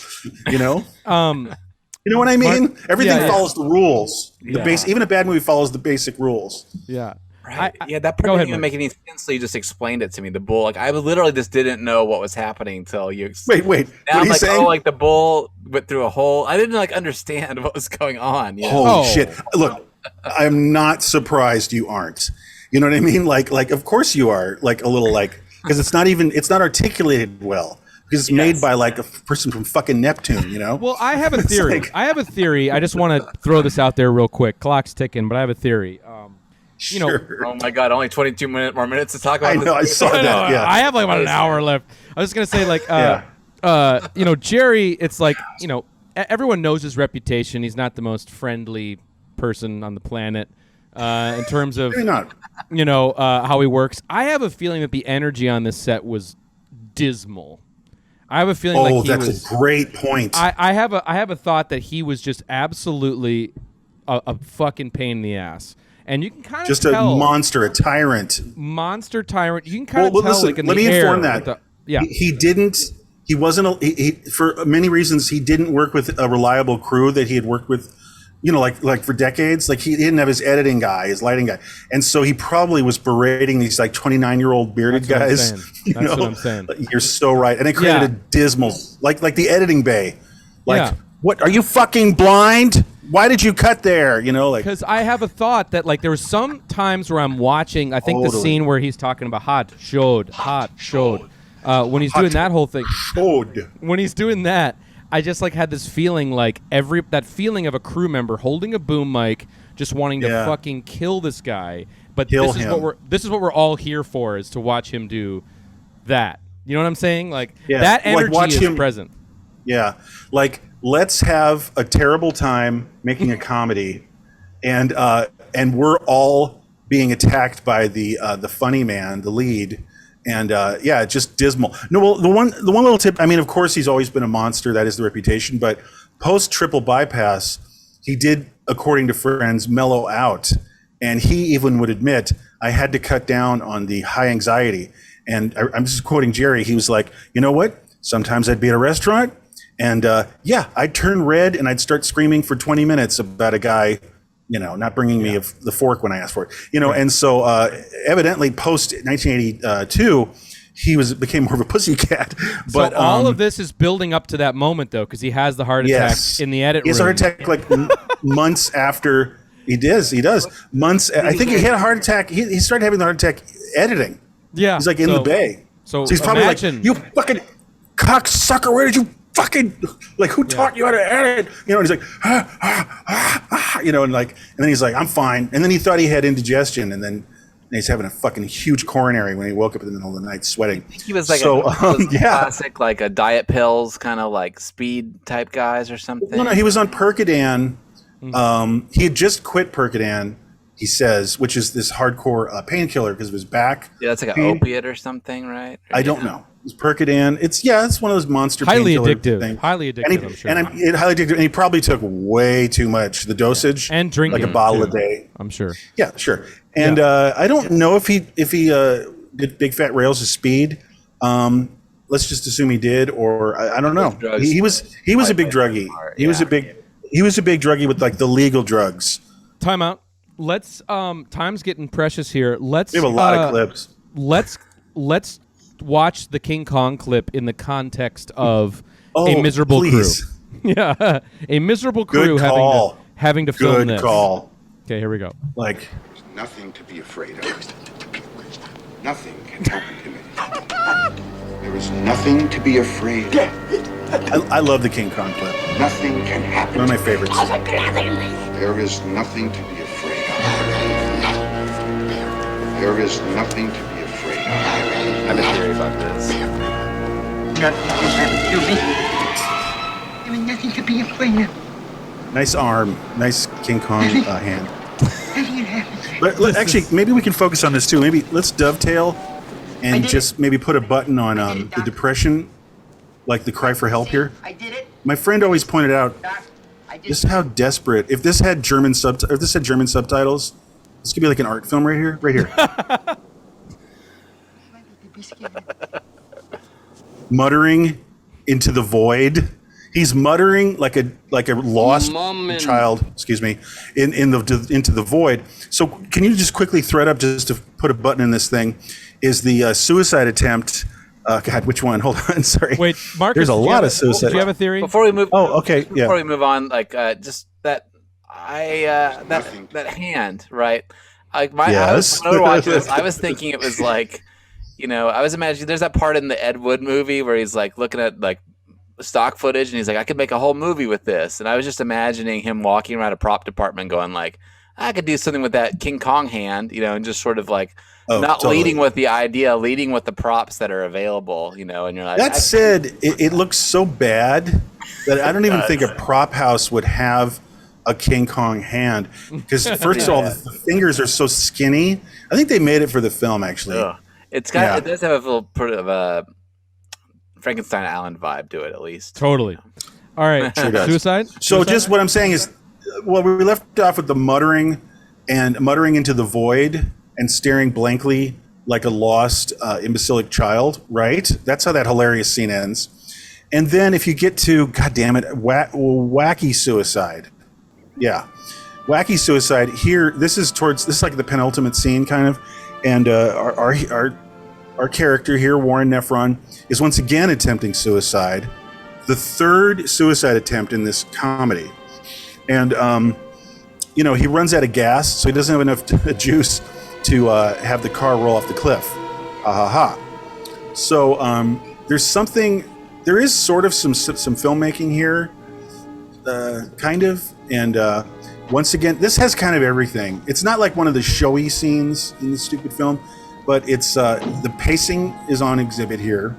You know what I mean? Everything follows the rules. Even a bad movie follows the basic rules. Yeah. Right. Yeah, that part go ahead, didn't even Mike. make any sense. So you just explained it to me. The bull, like I literally just didn't know what was happening until you. Wait. Now What I'm are you like, saying? oh, like the bull went through a hole. I didn't like understand what was going on. You know? Holy Oh. shit! Look, I'm not surprised you aren't. You know what I mean? Like, of course you are. Like a little, like, because it's not articulated well. Because it's made by like a person from fucking Neptune. You know? Well, I have a It's theory. like- I just want to throw this out there real quick. Clock's ticking, but I have a theory. You know, Sure. Oh my god, only 22 more minutes to talk about I this. know. I saw that. Yeah. I have like about an hour left. I was gonna say like, Yeah. you know, Jerry. It's like, you know, everyone knows his reputation. He's not the most friendly person on the planet in terms of Maybe not. you know how he works. I have a feeling that the energy on this set was dismal. I have a feeling Oh, like he that's was. a great point. I have a thought that he was just absolutely a fucking pain in the ass. And you can kind of Just tell a monster, a tyrant. monster tyrant. You can kind of Well, tell listen, like in let the me air inform with that. yeah. He didn't. He wasn't. He, for many reasons, he didn't work with a reliable crew that he had worked with. You know, like for decades. Like he didn't have his editing guy, his lighting guy, and so he probably was berating these like 29-year-old bearded That's what I'm guys. saying. You That's know? what I'm saying. You're so right, and it created Yeah. a dismal, like the editing bay. Like, Yeah. what are you fucking blind? Why did you cut there? You know, like Because I have a thought that like there were some times where I'm watching. I think the Totally. scene where he's talking about hot showed. When he's doing that whole thing. showed. When he's doing that, I just like had this feeling like that feeling of a crew member holding a boom mic, just wanting to Yeah. fucking kill this guy. But Kill this is him. what we're all here for, is to watch him do that. You know what I'm saying? Like Yeah, that like, energy watch is him- present. Yeah, like let's have a terrible time making a comedy, and we're all being attacked by the funny man, the lead, and yeah, just dismal. No, well, the one little tip. I mean, of course, he's always been a monster. That is the reputation. But post triple bypass, he did, according to friends, mellow out, and he even would admit, I had to cut down on the high anxiety. And I'm just quoting Jerry. He was like, you know what? Sometimes I'd be at a restaurant. And yeah, I'd turn red and I'd start screaming for 20 minutes about a guy, you know, not bringing me the fork when I asked for it, you know. And so evidently post 1982, he became more of a pussycat. But So all of this is building up to that moment, though, because he has the heart attack yes, in the edit he has room. a heart attack like months after he does. Months. I think he had a heart attack. He started having the heart attack editing. Yeah, He's like in the bay. So he's probably imagine, like, you fucking cocksucker, where did you fucking, like, who taught you how to edit? You know, and he's like, you know, and then he's like, I'm fine. And then he thought he had indigestion, and then he's having a fucking huge coronary when he woke up in the middle of the night sweating. He was like classic, like a diet pills, kind of like speed type guys or something. No, he was on Percodan. He had just quit Percodan, he says, which is this hardcore painkiller because of his back. Yeah, that's like an opiate or something, right? Or, I don't know. It's Percodan. It's one of those monster highly painkiller addictive. things. Highly addictive, And I'm sure. highly addictive. And he probably took way too much. The dosage, And drinking, like a bottle too, a day. I'm sure. Yeah, sure. And I don't know if he did Big Fat Rails of Speed. Let's just assume he did, or I don't know. He was a big druggie. He was a big druggie with like the legal drugs. Time out. Let's time's getting precious here. Let's We have a lot of clips. Let's watch the King Kong clip in the context of Oh, a miserable please. crew. Yeah, a miserable crew Good call. having to film Good this. call. Okay, here we go. Like, Nothing to be afraid of. Nothing can happen to me. There is nothing to be afraid of. I love the King Kong clip. Nothing can happen. One of my favorites. There is nothing to be afraid of. There is nothing to be afraid of. I have a theory about this. Nothing can happen to me. There is nothing to be afraid of. Nice arm. Nice King Kong hand. Nothing can happen. Actually, maybe we can focus on this too. Maybe let's dovetail and just maybe put a button on the depression, like the cry for help here. I did it. My friend always pointed out Doc, I did just how desperate. If this had German subtitles, this could be like an art film right here, right here. Muttering into the void. He's muttering like a lost Mummin'. child, excuse me, into the void. So can you just quickly thread up, just to put a button in this thing, is the suicide attempt? God, which one? Hold on, sorry. Wait, Marcus, there's a lot of suicide. Do you have a theory? Before we move, Oh, okay, yeah. Before we move on, like just that hand, right? Like Yes. when I was watching this, I was thinking it was like, I was imagining there's that part in the Ed Wood movie where he's like looking at like stock footage and he's like, I could make a whole movie with this, and I was just imagining him walking around a prop department going like, I could do something with that King Kong hand, and just sort of like not totally. leading with the idea, leading with the props that are available, and you're like, That said, it looks so bad that I don't even think a prop house would have a King Kong hand, because first of all, the fingers are so skinny. I think they made it for the film, actually. Ugh. It does have a little bit of a Frankenstein Island vibe to it, at least. Totally. All right. Sure does. Suicide? So just what I'm saying is, well, we left off with the muttering into the void and staring blankly like a lost, imbecilic child, right? That's how that hilarious scene ends. And then if you get to, God damn it, wacky suicide. Yeah. Wacky suicide. Here, this is like the penultimate scene, kind of. And our character here, Warren Nephron, is once again attempting suicide. The third suicide attempt in this comedy. And, he runs out of gas, so he doesn't have enough juice to have the car roll off the cliff. So there is sort of some filmmaking here, kind of. And once again, this has kind of everything. It's not like one of the showy scenes in the stupid film, but it's the pacing is on exhibit here,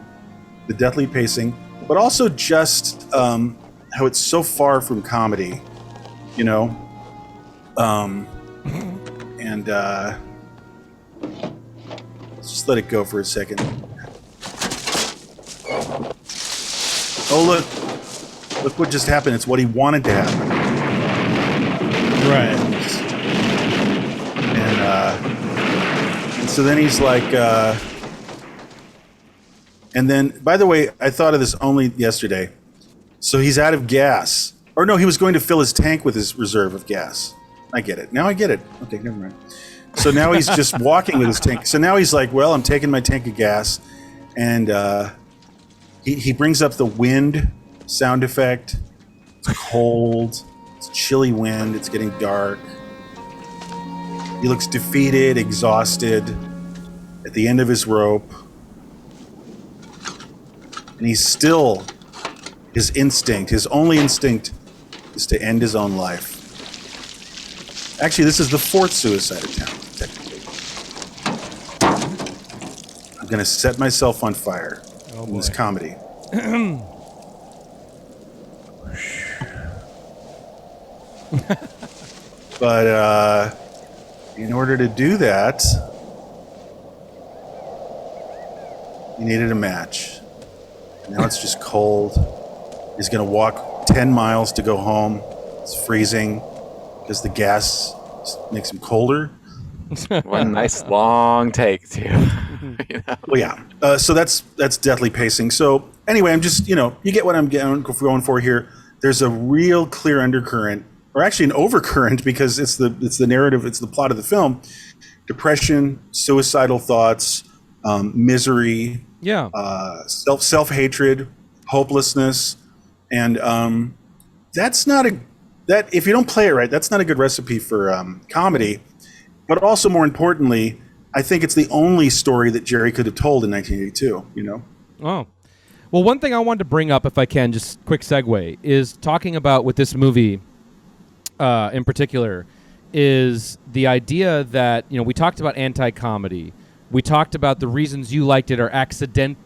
the deathly pacing, but also just how it's so far from comedy, and let's just let it go for a second. Oh, look what just happened. It's what he wanted to happen. Right. And so then he's like, and then, by the way, I thought of this only yesterday. So he's out of gas. Or no, he was going to fill his tank with his reserve of gas. I get it. Now I get it. Okay, never mind. So now he's just walking with his tank. So now he's like, well, I'm taking my tank of gas. And he brings up the wind sound effect. It's cold. It's chilly wind. It's getting dark. He looks defeated, exhausted, at the end of his rope. And he's still, his only instinct is to end his own life. Actually, this is the fourth suicide attempt, technically. I'm going to set myself on fire in this comedy. But in order to do that, he needed a match. Now it's just cold. He's going to walk 10 miles to go home. It's freezing because the gas makes him colder. One nice long take, too. Well, yeah. So that's deathly pacing. So anyway, I'm just, you get what I'm going for here. There's a real clear undercurrent, or actually an overcurrent, because it's the narrative, it's the plot of the film. Depression, suicidal thoughts, misery, self-hatred, hopelessness, and that's not that if you don't play it right, that's not a good recipe for comedy. But also, more importantly, I think it's the only story that Jerry could have told in 1982. Oh, well, one thing I wanted to bring up, if I can, just quick segue, is talking about with this movie in particular, is the idea that we talked about anti-comedy. We talked about the reasons you liked it are accident,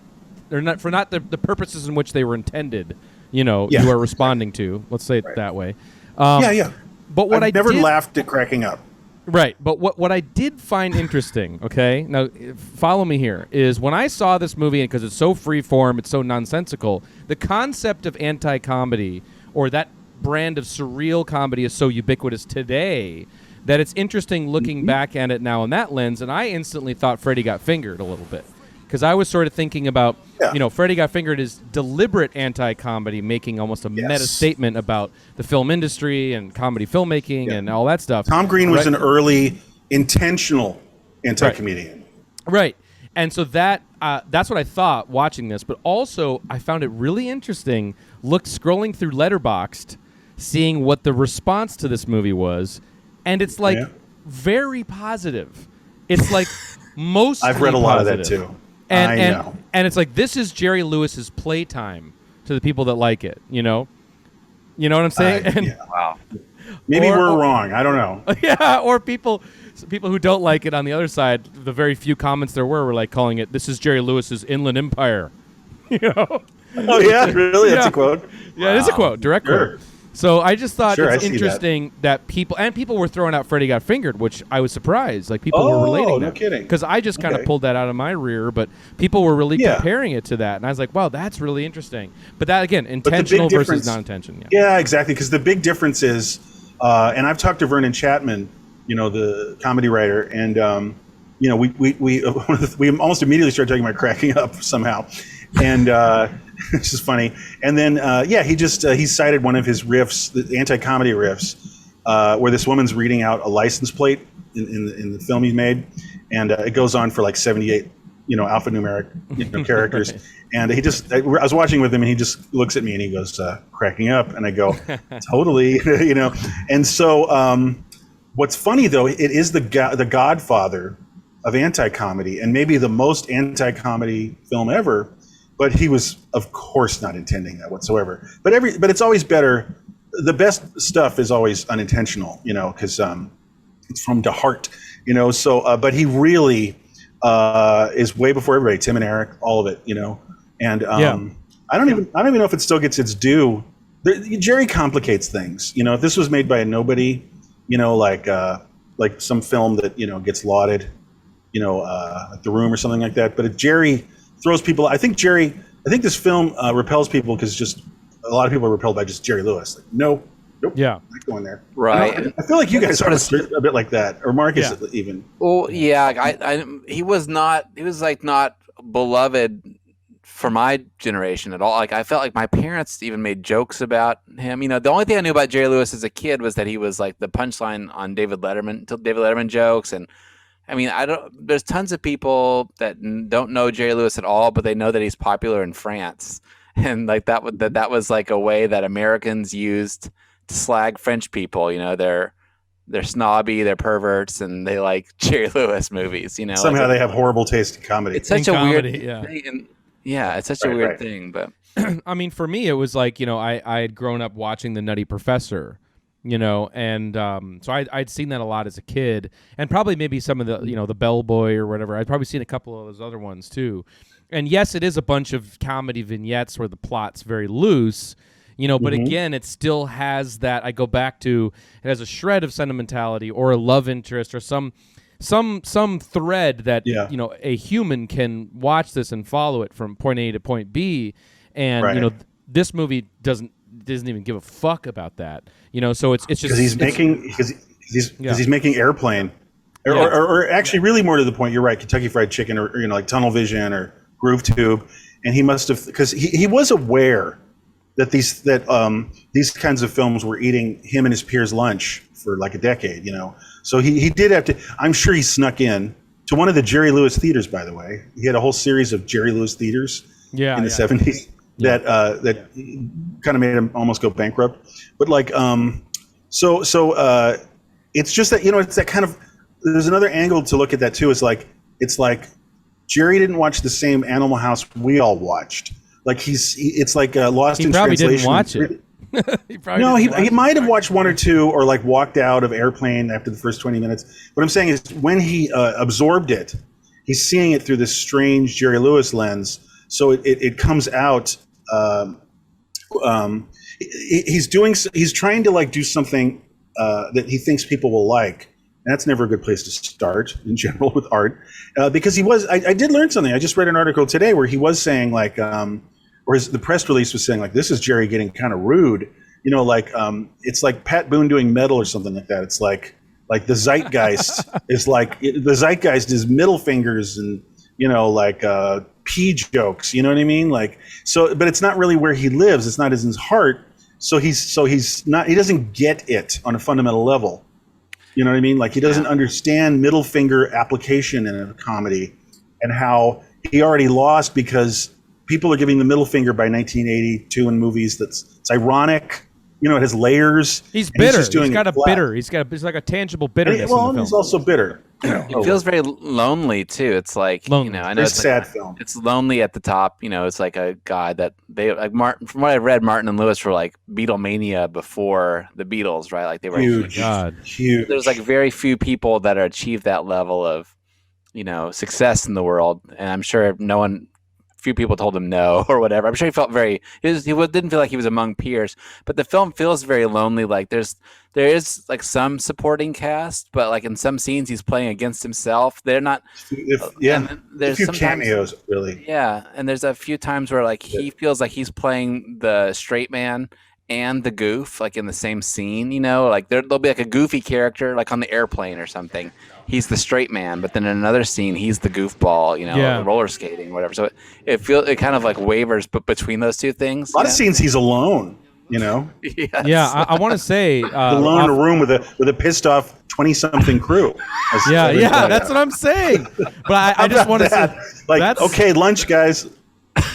or not for not the purposes in which they were intended. You are responding to. Let's say it that way. Yeah. But what I've never laughed at cracking up. Right, but what I did find interesting, okay, now follow me here, is when I saw this movie, and because it's so freeform, it's so nonsensical, the concept of anti-comedy, or that brand of surreal comedy, is so ubiquitous today that it's interesting looking back at it now in that lens, and I instantly thought Freddy Got Fingered a little bit. Because I was sort of thinking about, Yeah. Freddy Got Fingered is deliberate anti-comedy, making almost a meta statement about the film industry and comedy filmmaking and all that stuff. Tom Green was an early intentional anti-comedian. Right. And so that's what I thought watching this, but also I found it really interesting scrolling through Letterboxd, seeing what the response to this movie was, and it's like very positive. It's like mostly I've read a lot positive. of that too. And, I know. And it's like, this is Jerry Lewis's playtime to the people that like it, You know what I'm saying? Wow. Maybe we're wrong. I don't know. Yeah, or people who don't like it on the other side, the very few comments there were like calling it, this is Jerry Lewis's Inland Empire. Oh, yeah? Really? That's a quote? Yeah, it is a quote, direct quote. So I just thought it's interesting that people were throwing out Freddy Got Fingered, which I was surprised. Like, people were relating no that. kidding. Because I just kind of pulled that out of my rear, but people were really comparing it to that. And I was like, wow, that's really interesting. But that, again, intentional versus non-intentional. Yeah, exactly. Because the big difference is, and I've talked to Vernon Chatman, the comedy writer, and we almost immediately started talking about cracking up somehow, and it's just funny. And then he cited one of his riffs, the anti-comedy riffs, where this woman's reading out a license plate in the film he made, and it goes on for like 78 alphanumeric characters. And I was watching with him, and he just looks at me and he goes, cracking up, and I go, totally, And so what's funny though, it is the godfather of anti-comedy, and maybe the most anti-comedy film ever, but he was of course not intending that whatsoever. But it's always better. The best stuff is always unintentional, because it's from the heart, so but he really is way before everybody. Tim and Eric, all of it, and I don't even know if it still gets its due. Jerry complicates things. If this was made by a nobody, like some film that gets lauded, like The Room or something like that. But if Jerry throws people, I think this film repels people because just a lot of people are repelled by just Jerry Lewis. Like, nope, not going there. Right. I feel like you guys are a bit like that, or Marcus even. Well, yeah, he was not beloved for my generation at all. Like, I felt like my parents even made jokes about him. The only thing I knew about Jerry Lewis as a kid was that he was like the punchline on David Letterman jokes. And I mean, there's tons of people that don't know Jerry Lewis at all, but they know that he's popular in France. And like that was like a way that Americans used to slag French people. They're snobby, they're perverts, and they like Jerry Lewis movies. Somehow they have horrible taste in comedy. It's such a weird thing. It's such a weird thing. But I mean, for me, it was like I had grown up watching The Nutty Professor, and so I'd seen that a lot as a kid, and probably maybe some of the the Bellboy or whatever. I'd probably seen a couple of those other ones too. And yes, it is a bunch of comedy vignettes where the plot's very loose. But again, it still has that. I go back to, it has a shred of sentimentality or a love interest or some thread that a human can watch this and follow it from point A to point B, and this movie doesn't even give a fuck about that. So it's just because he's making Airplane, or actually really more to the point. You're right, Kentucky Fried Chicken, or like Tunnel Vision or Groove Tube, and he must have, because he was aware that these kinds of films were eating him and his peers lunch for like a decade, So he did have to. I'm sure he snuck in to one of the Jerry Lewis theaters. By the way, he had a whole series of Jerry Lewis theaters in the 70s that kind of made him almost go bankrupt. But like, so it's just that it's that kind of. There's another angle to look at that too. It's like Jerry didn't watch the same Animal House we all watched. Like it's like Lost in Translation. He probably didn't watch it. He might have watched one or two, or like walked out of Airplane after the first 20 minutes. What I'm saying is, when he absorbed it, he's seeing it through this strange Jerry Lewis lens. So it comes out. He's trying to like do something that he thinks people will like. And that's never a good place to start in general with art, because I did learn something. I just read an article today where he was saying like, the press release was saying like, this is Jerry getting kind of rude, it's like Pat Boone doing metal or something like that. It's like the zeitgeist is like, the zeitgeist is middle fingers and like pee jokes. You know what I mean? Like so, but it's not really where he lives. It's not in his heart. So he's not. He doesn't get it on a fundamental level. You know what I mean? Like he doesn't understand middle finger application in a comedy, and how he already lost because people are giving the middle finger by 1982 in movies. It's ironic. It has layers. He's bitter. He's got a flat. bitter. He's like a tangible bitterness in the film. He's also bitter. It feels very lonely too. It's like Lonely. I know It's it's a sad like, film. It's lonely at the top. It's like a guy that they like Martin. From what I've read, Martin and Lewis were like Beatlemania before the Beatles, right? Like they were Huge. God. Huge. There's like very few people that achieve that level of success in the world, and I'm sure few people told him no or whatever. I'm sure he felt didn't feel like he was among peers, but the film feels very lonely. Like there is like some supporting cast, but like in some scenes he's playing against himself. They're not. There's a few cameos, really. Yeah, and there's a few times where like he feels like he's playing the straight man and the goof like in the same scene. Like there'll be like a goofy character like on the airplane or something. He's the straight man, but then in another scene he's the goofball, roller skating, whatever. So it kind of like wavers between those two things. A lot of scenes he's alone, Yes. Yeah, I want to say alone in a room with a pissed off 20-something crew. That's what I'm saying. But I just want to say, like, okay, lunch, guys.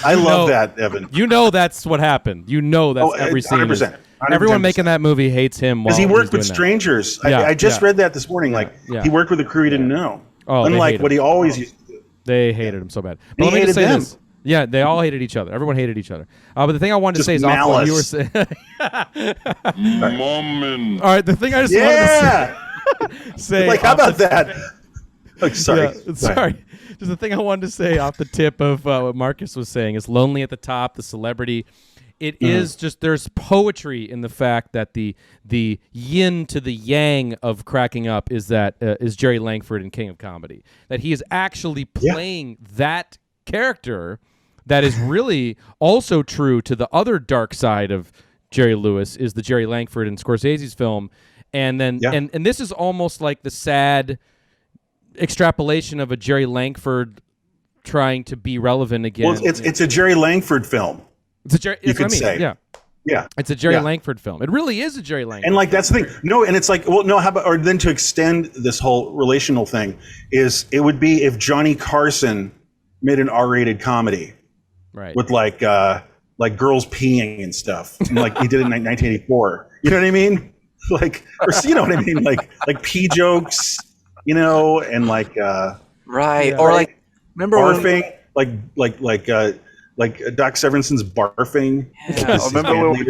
I love that, Evan. That's what happened. That's every scene. 100%. Everyone making that movie hates him because he worked with strangers. I just read that this morning. He worked with a crew he didn't know. Oh, unlike what he always used to do. They hated him so bad. But let me just say this. Yeah, they all hated each other. Everyone hated each other. But the thing I wanted to say is off what you were saying. All right, the thing I just wanted to say. Like, how about that? Oh, sorry. Yeah, sorry. Just the thing I wanted to say off the tip of what Marcus was saying is lonely at the top, the celebrity. It is just there's poetry in the fact that the yin to the yang of cracking up is Jerry Langford in King of Comedy. That he is actually playing that character that is really also true to the other dark side of Jerry Lewis is the Jerry Langford in Scorsese's film. And then and this is almost like the sad extrapolation of a Jerry Langford trying to be relevant again. Well, it's a Jerry Langford film. It's a Jerry. You could say, yeah. It's a Jerry Langford film. It really is a Jerry Langford. And like that's the thing. No, and it's like, well, no. How about or then to extend this whole relational thing is it would be if Johnny Carson made an R-rated comedy, right? With like girls peeing and stuff, and like he did it in 1984. You know what I mean? Like, or you know what I mean? Like pee jokes, and like right or like remember barfing, like Doc Severinsen's barfing. Yeah, remember when we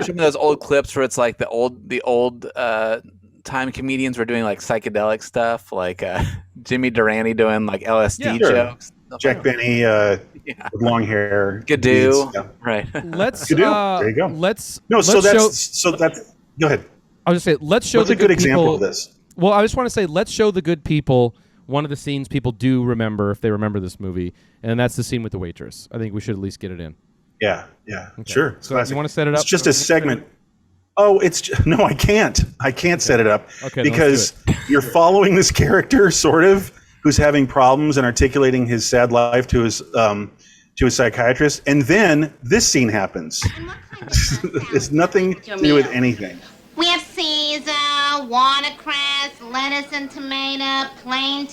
some of those old clips where it's like the old time comedians were doing like psychedelic stuff, like Jimmy Durante doing like LSD jokes. Jack Benny with long hair. Gadoo. Right. Let's Gadoo. There you go. Let's go ahead. I was just say let's show What's the a good example people, of this. Well, I just want to say let's show the good people one of the scenes people do remember if they remember this movie, and that's the scene with the waitress. I think we should at least get it in. Yeah, okay. Sure. So you want to set it up? It's just a segment. Oh, no, I can't. I can't set it up because you're following this character, sort of, who's having problems and articulating his sad life to his psychiatrist, and then this scene happens. It's nothing to do with anything. We have Caesar, watercress, lettuce and tomato, plain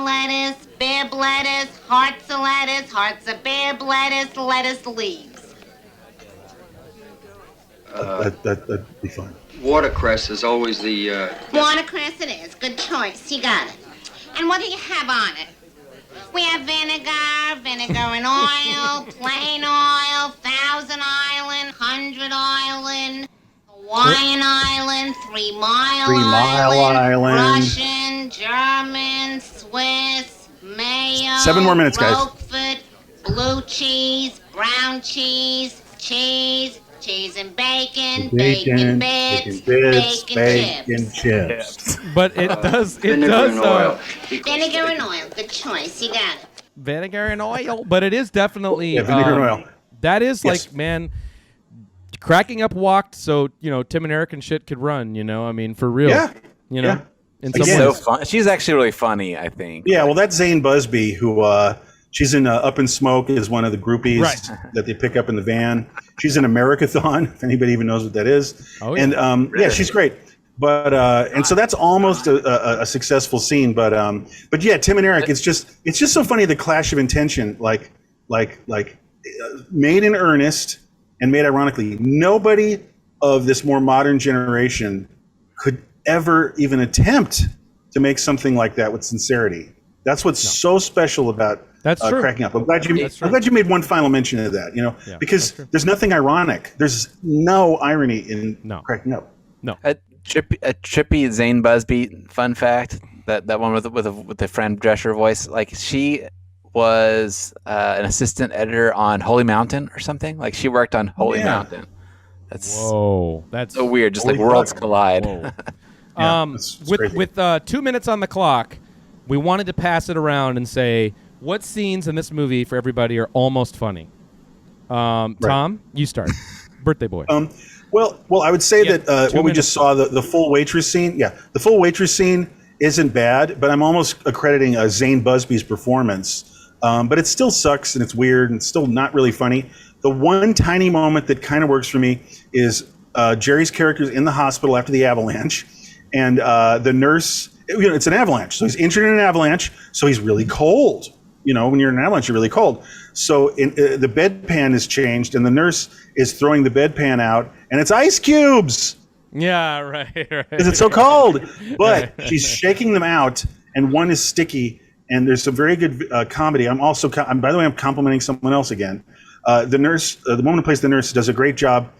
lettuce, Bibb lettuce, hearts of Bibb lettuce leaves. That'd be fine. Watercress is always the, Watercress it is. Good choice. You got it. And what do you have on it? We have vinegar and oil, plain oil, Thousand Island, 100 Island, Hawaiian Island, 3 Mile Island, Russian, German, Swiss, mayo, 7 more minutes, guys. Roquefort, blue cheese, brown cheese, cheese and bacon, bacon bits, bacon chips. But it does. Vinegar and oil. Vinegar and oil. Good choice. You got it. Vinegar and oil. But it is definitely vinegar and oil. That is like, man, cracking up walked so Tim and Eric and shit could run. I mean, for real. Yeah. in She's some so ways. fun. She's actually really funny, I think. Yeah, well, that's Zane Busby, who she's in Up in Smoke is one of the groupies that they pick up in the van. She's in Americathon, if anybody even knows what that is. Oh, yeah. And yeah, she's great. But and so that's almost a successful scene. But yeah, Tim and Eric, it's just so funny, the clash of intention, like made in earnest and made ironically. Nobody of this more modern generation could ever even attempt to make something like that with sincerity. That's what's so special about That's true. Cracking Up. I'm glad you made one final mention of that. Because there's nothing ironic. There's no irony in Cracking Up. No. A trippy Zane Busby fun fact, that one with the Fran Drescher voice, like she was an assistant editor on Holy Mountain or something. Like she worked on Holy Mountain. That's so weird. Just like worlds collide. With 2 minutes on the clock, we wanted to pass it around and say what scenes in this movie for everybody are almost funny. Tom, you start. Birthday boy. Well, I would say that what we just saw, the full waitress scene. Yeah, the full waitress scene isn't bad, but I'm almost accrediting Zane Busby's performance. But it still sucks and it's weird and it's still not really funny. The one tiny moment that kind of works for me is Jerry's character's in the hospital after the avalanche, and the nurse. It's an avalanche, so he's injured in an avalanche, so he's really cold. When you're in an avalanche, you're really cold. So the bedpan is changed, and the nurse is throwing the bedpan out, and it's ice cubes. Yeah, right. Because it's so cold. But she's shaking them out, and one is sticky, and there's some very good comedy. By the way, I'm complimenting someone else again. The nurse, the woman who plays the nurse, does a great job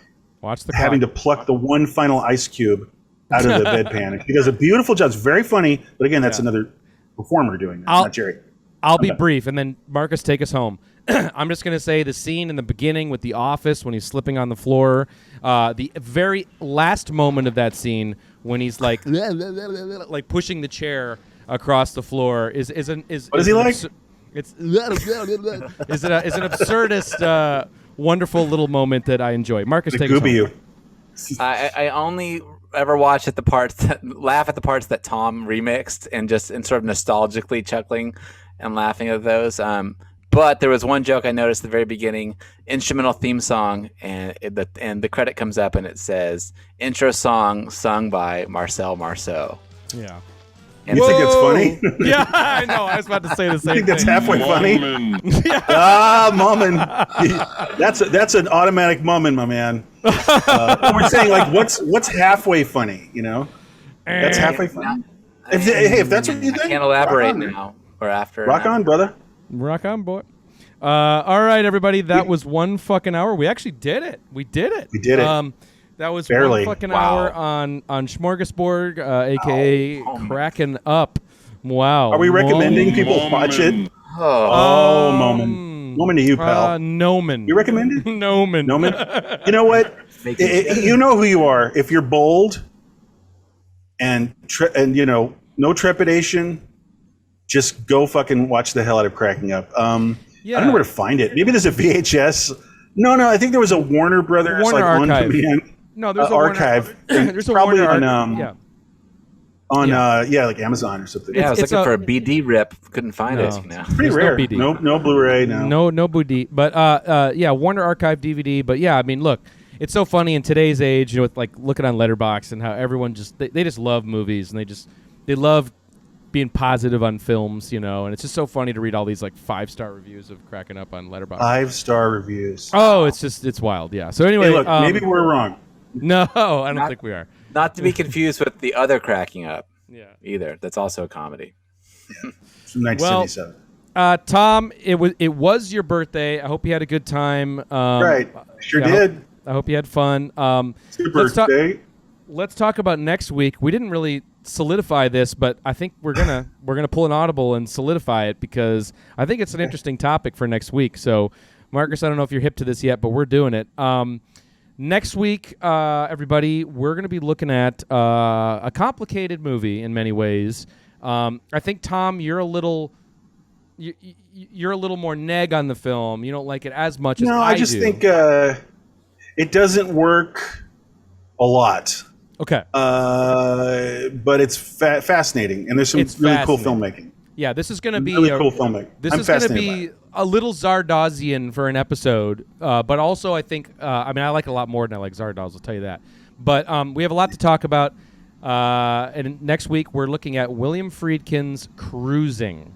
having to pluck the one final ice cube out of the bedpan. And she does a beautiful job. It's very funny, but again, that's another performer doing that, not Jerry. I'll be brief, and then Marcus, take us home. I'm just going to say the scene in the beginning with the office when he's slipping on the floor, the very last moment of that scene when he's like pushing the chair across the floor is what is he like? It's is an absurdist, wonderful little moment that I enjoy. Marcus, take us home. I only ever laugh at the parts that Tom remixed and sort of nostalgically chuckling and laughing at those. But there was one joke I noticed at the very beginning, instrumental theme song, and the credit comes up and it says intro song sung by Marcel Marceau. Yeah. And you think it's funny? Yeah, I know. I was about to say the same thing. You think that's halfway funny? Mummin. That's an automatic mummin, my man. We're saying like what's halfway funny? That's halfway funny. If that's what you think, I can't elaborate now or after. Rock on, brother. Rock on, boy. All right, everybody. That was one fucking hour. We actually did it. We did it. That was barely. one fucking hour on Smorgasbord, a.k.a. Cracking Up. Wow. Are we recommending people watch it? Moment to you, pal. Noman. You recommend it? Noman. You know what? You know who you are. If you're bold and no trepidation, just go fucking watch the hell out of Cracking Up. I don't know where to find it. Maybe there's a VHS. No, I think there was a Warner Brothers Archive. No, there's archive. There's probably on like Amazon or something. Yeah, I was looking for a BD rip, couldn't find it. Pretty rare. No Blu-ray. No BD. But Warner Archive DVD. But yeah, I mean, look, it's so funny in today's age, with like looking on Letterboxd and how everyone they just love movies and they love being positive on films, and it's just so funny to read all these like 5-star reviews of Cracking Up on Letterboxd. 5-star reviews. Oh, it's wild. Yeah. So anyway, hey, look, maybe we're wrong. No, I don't think we are. Not to be confused with the other Cracking Up. Yeah. Either. That's also a comedy. Yeah. From 1977. Tom, it was your birthday. I hope you had a good time. Right. Sure did. I hope you had fun. It's your birthday. Let's talk about next week. We didn't really solidify this, but I think we're gonna pull an audible and solidify it because I think it's an interesting topic for next week. So, Marcus, I don't know if you're hip to this yet, but we're doing it. Next week, everybody, we're going to be looking at a complicated movie in many ways. I think, Tom, you're a little more neg on the film. You don't like it as much as I do. No, I just think it doesn't work a lot. Okay. But it's fascinating, and there's some It's really cool fascinating. filmmaking. Yeah, this is going to be Really cool filmmaking. This I'm is going to fascinated by be it. a little Zardozian for an episode, but also I think I like it a lot more than I like Zardoz. I'll tell you that. But we have a lot to talk about, and next week we're looking at William Friedkin's Cruising,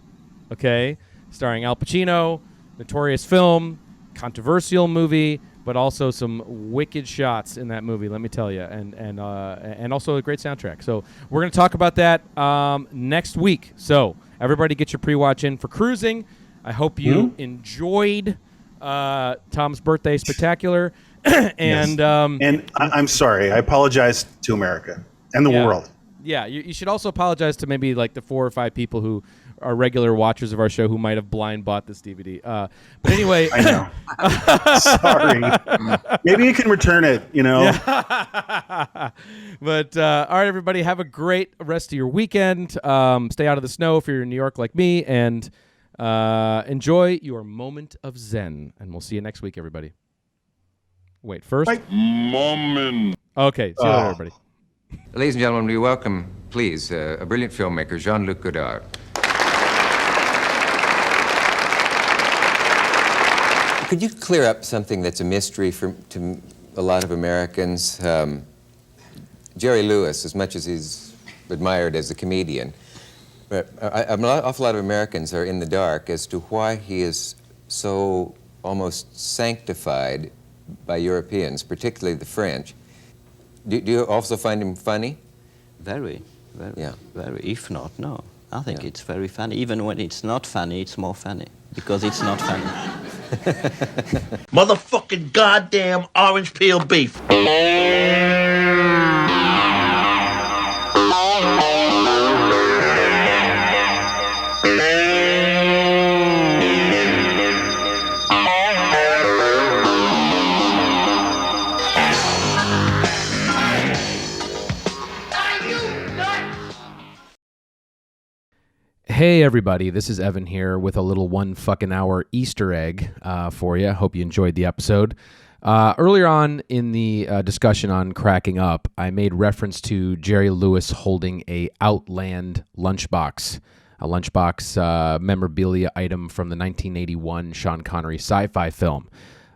okay, starring Al Pacino, notorious film, controversial movie, but also some wicked shots in that movie. Let me tell you, and also a great soundtrack. So we're going to talk about that next week. So everybody, get your pre-watch in for Cruising. I hope you enjoyed Tom's birthday spectacular, and And I'm sorry. I apologize to America and the world. Yeah, you should also apologize to maybe like the 4 or 5 people who are regular watchers of our show who might have blind bought this DVD. But anyway, I know. Sorry. Maybe you can return it. But all right, everybody, have a great rest of your weekend. Stay out of the snow if you're in New York like me, and enjoy your moment of zen. And we'll see you next week, everybody. Wait, first, Moment. Okay, see you later, everybody. Ladies and gentlemen, we welcome, please, a brilliant filmmaker, Jean-Luc Godard. Could you clear up something that's a mystery to a lot of Americans? Jerry Lewis, as much as he's admired as a comedian, but an awful lot of Americans are in the dark as to why he is so almost sanctified by Europeans, particularly the French. Do you also find him funny? Very. If not, no. I think it's very funny. Even when it's not funny, it's more funny because it's not funny. Motherfucking goddamn orange peel beef. Hey everybody, this is Evan here with a little 1 fucking hour Easter egg for you. Hope you enjoyed the episode. Earlier on in the discussion on cracking up, I made reference to Jerry Lewis holding a Outland lunchbox, a lunchbox memorabilia item from the 1981 Sean Connery sci-fi film.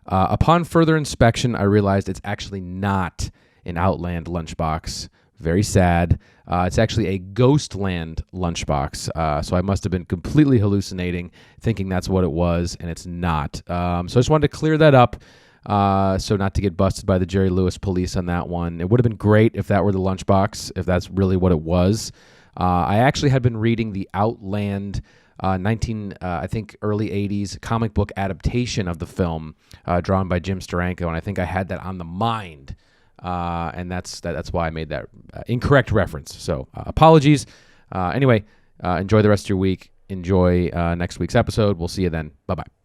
Upon further inspection, I realized it's actually not an Outland lunchbox. Very sad. It's actually a Ghostland lunchbox. So I must have been completely hallucinating, thinking that's what it was, and it's not. So I just wanted to clear that up, so not to get busted by the Jerry Lewis police on that one. It would have been great if that were the lunchbox, if that's really what it was. I actually had been reading the Outland I think early 80s comic book adaptation of the film, drawn by Jim Steranko, and I think I had that on the mind. And that's why I made that incorrect reference. So apologies. Anyway, enjoy the rest of your week. Enjoy next week's episode. We'll see you then. Bye-bye.